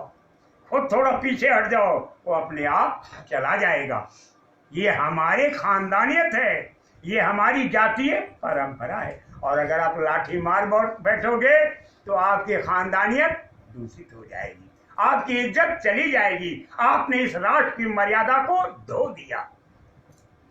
खुद थोड़ा पीछे हट जाओ, वो अपने आप चला जाएगा। ये हमारे खानदानियत है, ये हमारी जातीय परंपरा है। और अगर आप लाठी मार बैठोगे तो आपकी खानदानियत दूषित हो जाएगी, आपकी इज्जत चली जाएगी, आपने इस राष्ट्र की मर्यादा को धो दिया।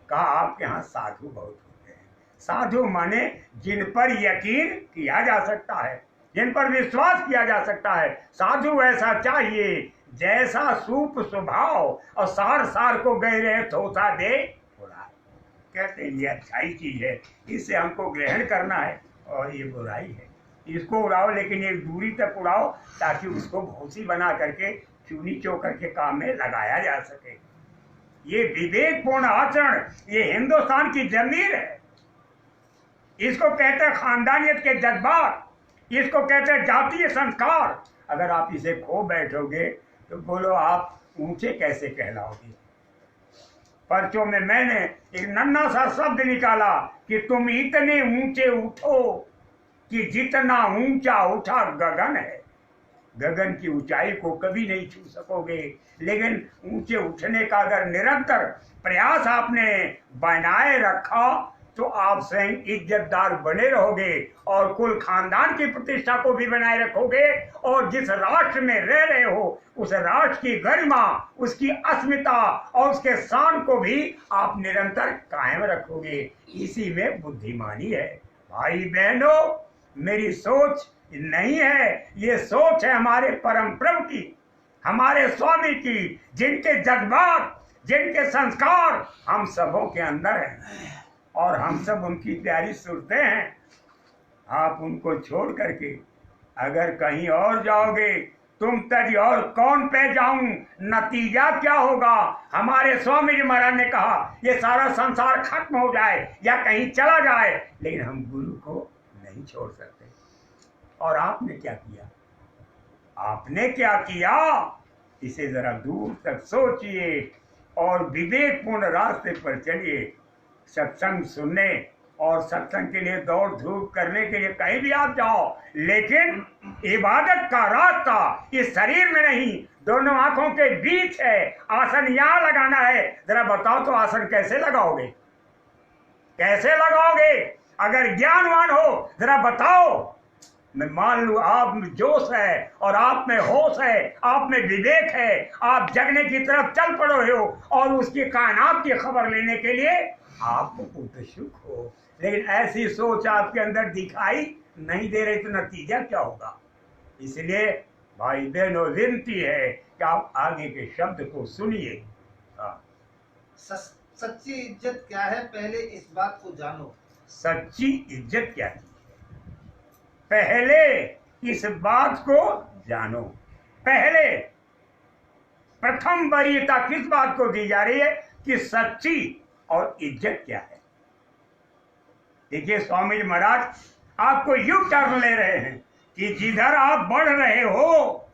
कहा आपके यहाँ साधु बहुत होते हैं। साधु माने जिन पर यकीन किया जा सकता है, जिन पर विश्वास किया जा सकता है। साधु ऐसा चाहिए जैसा सूप स्वभाव और सार सार को गए रहे थोथा दे उड़ाए। कहते हैं ये अच्छाई चीज है, इससे हमको ग्रहण करना है, और ये बुराई है, इसको उड़ाओ लेकिन एक दूरी तक उड़ाओ ताकि उसको भूसी बना करके चूनी चोकर के काम में लगाया जा सके। ये विवेकपूर्ण आचरण, ये हिंदुस्तान की जमीर है। इसको कहते हैं खानदानियत के जज्बात, इसको कहते हैं जातीय संस्कार। अगर आप इसे खो बैठोगे तो बोलो आप ऊंचे कैसे कहलाओगे। पर्चों में मैंने एक नन्हा सा शब्द निकाला कि तुम इतने ऊंचे उठो कि जितना ऊंचा उठा गगन है। गगन की ऊंचाई को कभी नहीं छू सकोगे, लेकिन ऊंचे उठने का अगर निरंतर प्रयास आपने बनाए रखा तो आप स्वयं इज्जतदार बने रहोगे और कुल खानदान की प्रतिष्ठा को भी बनाए रखोगे, और जिस राष्ट्र में रह रहे हो उस राष्ट्र की गरिमा, उसकी अस्मिता और उसके शान को भी आप निरंतर कायम रखोगे। इसी में बुद्धिमानी है। भाई बहनों, मेरी सोच नहीं है, ये सोच है हमारे परम प्रभु की, हमारे स्वामी की, जिनके जज्बात, जिनके संस्कार हम सबों के अंदर हैं, और हम सब उनकी प्यारी सुरतें हैं। आप उनको छोड़ करके अगर कहीं और जाओगे, तुम तज और कौन पे जाऊं, नतीजा क्या होगा। हमारे स्वामी जी महाराज ने कहा ये सारा संसार खत्म हो जाए या कहीं चला जाए, लेकिन हम गुरु को नहीं छोड़ सकते। और आपने क्या किया, आपने क्या किया, इसे जरा दूर तक सोचिए और विवेकपूर्ण रास्ते पर चलिए। सत्संग सुनने और सत्संग के लिए दौड़ धूप करने के लिए कहीं भी आप जाओ, लेकिन इबादत का रास्ता इस शरीर में नहीं, दोनों आंखों के बीच है। आसन यहाँ लगाना है, जरा बताओ तो आसन कैसे लगाओगे, कैसे लगाओगे। अगर ज्ञानवान हो जरा बताओ। मैं मान लू आप में जोश है और आप में होश है, आप में विवेक है, आप जगने की तरफ चल पड़े हो और उसकी कायनात की खबर लेने के लिए आप उत्सुक हो, लेकिन ऐसी सोच आपके अंदर दिखाई नहीं दे रही, तो नतीजा क्या होगा। इसलिए भाई बहनों विनती है कि आप आगे के शब्द को सुनिए। सच्ची इज्जत क्या है, पहले इस बात को जानो। सच्ची इज्जत क्या है, पहले इस बात को जानो। पहले प्रथम वरीयता किस बात को दी जा रही है कि सच्ची और इज्जत क्या है। देखिए स्वामी जी महाराज आपको यू टर्न ले रहे हैं कि जिधर आप बढ़ रहे हो,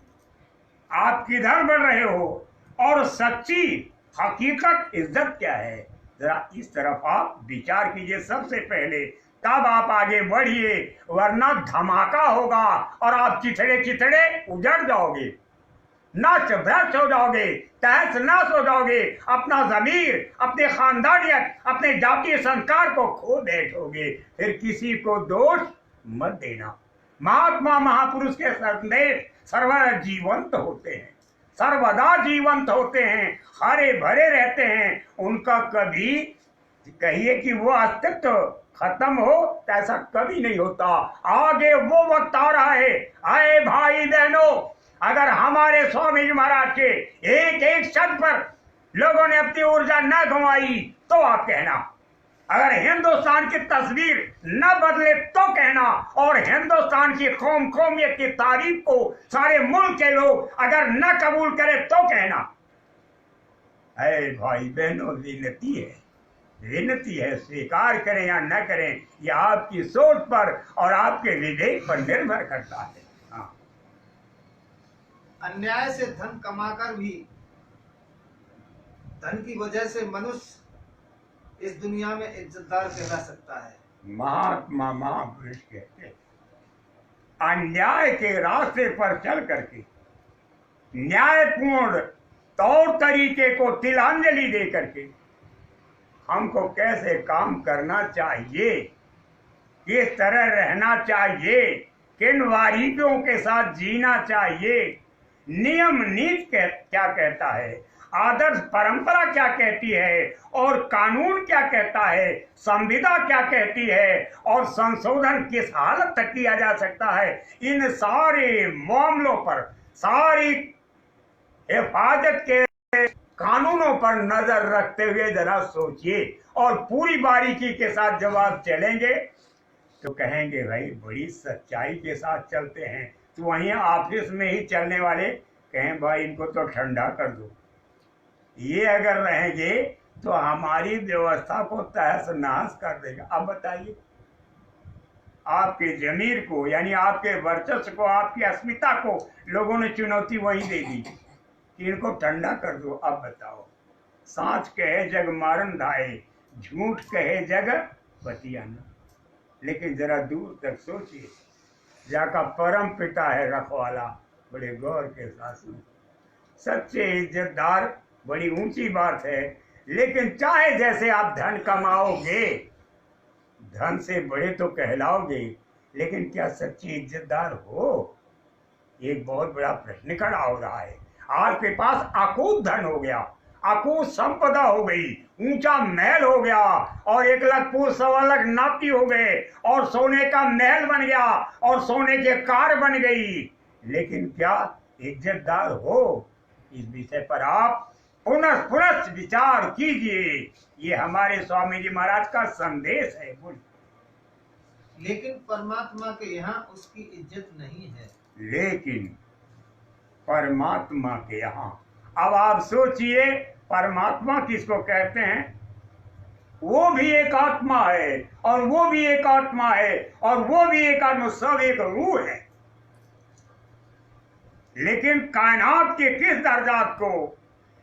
आप किधर बढ़ रहे हो और सच्ची हकीकत इज्जत क्या है, जरा इस तरफ आप विचार कीजिए सबसे पहले, तब आप आगे बढ़िए, वरना धमाका होगा और आप चिथड़े चिथड़े उजड़ जाओगे, नष्ट भ्रष्ट हो जाओगे, तहस नहस हो जाओगे, अपना जमीर, अपने खानदानियत, अपने जातीय संस्कार को खो बैठोगे। फिर किसी को दोष मत देना। महात्मा महापुरुष के संदेश सर्वदा जीवंत होते हैं, सर्वदा जीवंत होते हैं, हरे भरे रहते हैं। उनका कभी कहिए कि वो अस्तित्व खत्म हो, ऐसा कभी नहीं होता। आगे वो वक्त आ रहा है, आए भाई बहनों, अगर हमारे स्वामी जी महाराज के एक एक शब्द पर लोगों ने अपनी ऊर्जा न गंवाई तो आप कहना, अगर हिंदुस्तान की तस्वीर न बदले तो कहना, और हिंदुस्तान की कौम कौमियत की तारीफ को सारे मुल्क के लोग अगर न कबूल करें तो कहना। अरे भाई बहनों, विनती है, स्वीकार करें या न करें, यह आपकी सोच पर और आपके विवेक पर निर्भर करता है। हाँ। अन्याय से धन कमाकर भी धन की वजह से मनुष्य इस दुनिया में इज्जतदार कहला सकता है। महात्मा महापुरुष कहते हैं, अन्याय के रास्ते पर चल करके न्यायपूर्ण तौर तरीके को तिलांजलि दे करके हमको कैसे काम करना चाहिए, किस तरह रहना चाहिए, किन बारीकियों के साथ जीना चाहिए, नियम नीति क्या कहता है, आदर्श परंपरा क्या कहती है, और कानून क्या कहता है, संविदा क्या कहती है, और संशोधन किस हालत तक किया जा सकता है, इन सारे मामलों पर, सारी हिफाजत के कानूनों पर नजर रखते हुए जरा सोचिए, और पूरी बारीकी के साथ जब आप चलेंगे तो कहेंगे भाई बड़ी सच्चाई के साथ चलते हैं। तो वहीं ऑफिस में ही चलने वाले कहें भाई इनको तो ठंडा कर दो। ये अगर रहेंगे तो हमारी व्यवस्था को तहस नहस कर देगा। अब बताइए, आपके जमीर को यानी आपके वर्चस्व को, आपकी अस्मिता को लोगों ने चुनौती वही दे दी कि इनको ठंडा कर दो। अब बताओ, सांच कहे जग मारन धाए, झूठ कहे जग बतियाना। लेकिन जरा दूर तक सोचिए, जाका परम पिता है रखवाला, बड़े गौर के साथ सुनो। सच्चे इज्जतदार बड़ी ऊंची बात है, लेकिन चाहे जैसे आप धन कमाओगे, धन से बड़े तो कहलाओगे, लेकिन क्या सच्ची इज्जतदार हो? एक बहुत बड़ा प्रश्न खड़ा हो रहा है। आपके पास अकूत धन हो गया, अकूत संपदा हो गई, ऊंचा महल हो गया, और 1 लाख पूर्व 1.25 लाख नाती हो गए, और सोने का महल बन गया, और सोने के कार बन गई, लेकिन क्या इज्जतदार हो? इस विषय पर आप पुनः विचार कीजिए। ये हमारे स्वामी जी महाराज का संदेश है। लेकिन परमात्मा के यहाँ उसकी इज्जत नहीं है। लेकिन परमात्मा के यहाँ, अब आप सोचिए, परमात्मा किसको कहते हैं? वो भी एक आत्मा है, और वो भी एक आत्मा है, और वो भी एक आत्मा, सब एक रूह है। लेकिन कायनात के किस दर्जात को,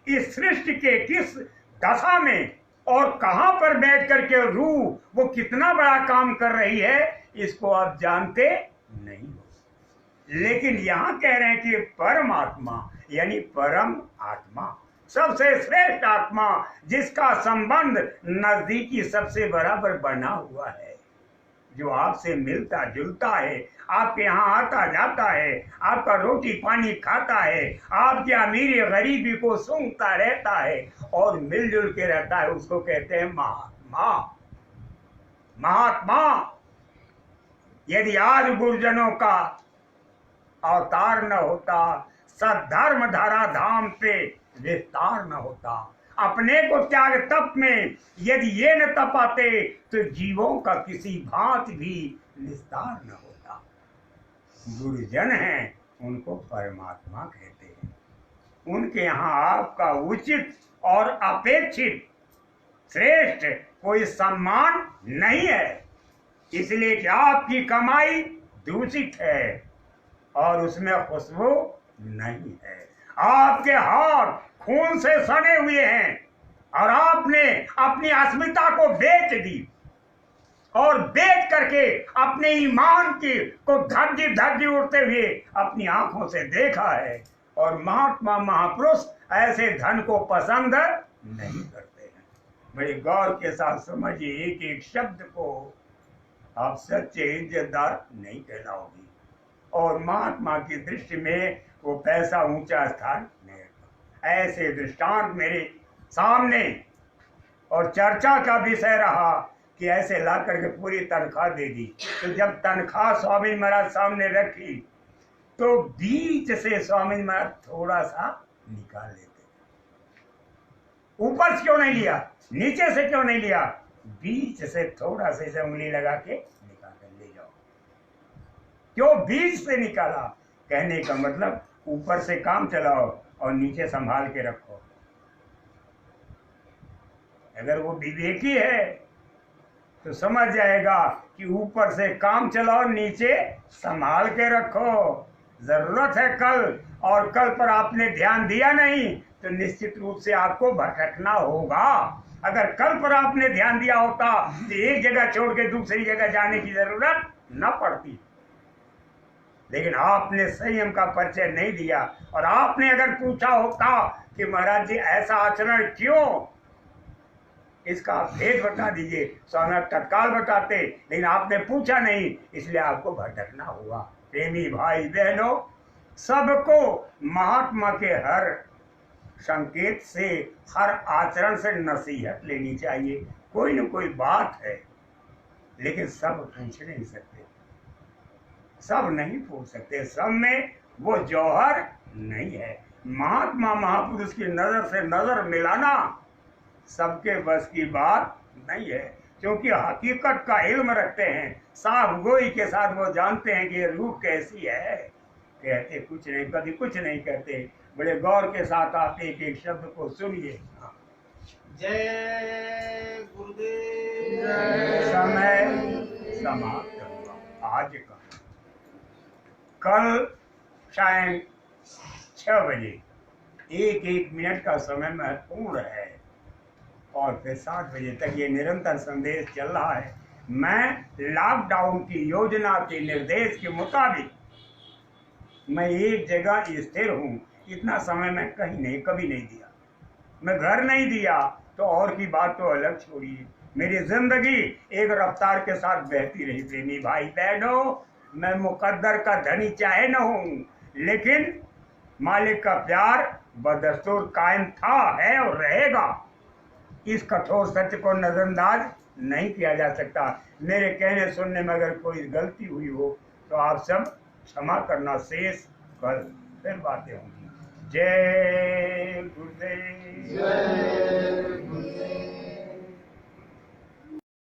इस सृष्टि के किस दशा में और कहां पर बैठ करके रूह वो कितना बड़ा काम कर रही है, इसको आप जानते नहीं हो। लेकिन यहां कह रहे हैं कि परमात्मा यानी परम आत्मा, सबसे श्रेष्ठ आत्मा, जिसका संबंध नजदीकी सबसे बराबर बना हुआ है, जो आपसे मिलता जुलता है, आपके यहाँ आता जाता है, आपका रोटी पानी खाता है, आपकी अमीरी गरीबी को सूंघता रहता है और मिलजुल के रहता है, उसको कहते हैं महात्मा। महात्मा, यदि आज गुरुजनों का अवतार न होता, सद्धर्म धारा धाम पे विस्तार न होता, अपने को त्याग तप में, यदि ये न तपाते तो जीवों का किसी भांति भी निस्तार न होता। गुरुजन हैं, उनको परमात्मा कहते हैं। उनके यहाँ आपका उचित और अपेक्षित श्रेष्ठ कोई सम्मान नहीं है, इसलिए कि आपकी कमाई दूषित है और उसमें खुशबू नहीं है। आपके हाथ खून से सने हुए हैं और आपने अपनी अस्मिता को बेच दी और बेच करके अपने ईमान की को धज्जी धज्जी उड़ते हुए अपनी आंखों से देखा है। और महात्मा महापुरुष ऐसे धन को पसंद नहीं करते हैं। बड़े गौर के साथ समझिए, एक एक शब्द को आप सच्चे इज्जतदार नहीं कहलाओगे और महात्मा की दृष्टि में वो पैसा ऊंचा स्थान नहीं रखता। ऐसे दृष्टांत मेरे सामने और चर्चा का विषय रहा कि ऐसे ला करके पूरी तनख्वाह दे दी। तो जब तनख्वाह स्वामी महाराज सामने रखी तो बीच से स्वामी महाराज थोड़ा सा निकाल लेते। ऊपर से क्यों नहीं लिया, नीचे से क्यों नहीं लिया, बीच से थोड़ा सा इसे उंगली लगा के निकाल कर ले जाओ। क्यों बीच से निकाला? कहने का मतलब ऊपर से काम चलाओ और नीचे संभाल के रखो। अगर वो विवेकी है तो समझ जाएगा कि ऊपर से काम चलाओ, नीचे संभाल के रखो। जरूरत है कल, और कल पर आपने ध्यान दिया नहीं तो निश्चित रूप से आपको भटकना होगा। अगर कल पर आपने ध्यान दिया होता तो एक जगह छोड़ के दूसरी जगह जाने की जरूरत न पड़ती। लेकिन आपने संयम का परिचय नहीं दिया और आपने अगर पूछा होता कि महाराज जी ऐसा आचरण क्यों, इसका भेद बता दीजिए, स्वामी तत्काल बताते, लेकिन आपने पूछा नहीं, इसलिए आपको भटकना हुआ। प्रेमी भाई बहनों, सबको महात्मा के हर संकेत से, हर आचरण से नसीहत लेनी चाहिए। कोई न कोई बात है, लेकिन सब पूछ नहीं सकते, सब नहीं पूछ सकते, सब में वो जौहर नहीं है। महात्मा महापुरुष की नजर से नजर मिलाना सबके बस की बात नहीं है, क्योंकि हकीकत का इल्म रखते हैं। साफ गोई के साथ वो जानते हैं कि ये रूह कैसी है, कहते कुछ नहीं, कभी कुछ नहीं कहते। बड़े गौर के साथ आप एक एक शब्द को सुनिए। जय गुरुदेव। समय समाप्त हुआ आज का। कल शायद 6 बजे, एक एक मिनट का समय महत्वपूर्ण है और फिर 7 बजे तक ये निरंतर संदेश चल रहा है। मैं लॉकडाउन की योजना के निर्देश के मुताबिक मैं एक जगह स्थिर हूँ। इतना समय मैं कहीं नहीं, कभी नहीं दिया। मैं घर नहीं दिया तो और की बात तो अलग छोड़िए। मेरी जिंदगी एक रफ्तार के साथ बहती रही। प्रेमी भाई बहनों, मैं मुकद्दर का धनी चाहे न हूँ, लेकिन मालिक का प्यार बदस्तूर कायम था, है और रहेगा। इस कठोर सत्य को नजरअंदाज नहीं किया जा सकता। मेरे कहने सुनने में अगर कोई गलती हुई हो तो आप सब क्षमा करना। शेष कल फिर बातें होंगी। जय गुरुदेव। जय गुरुदेव।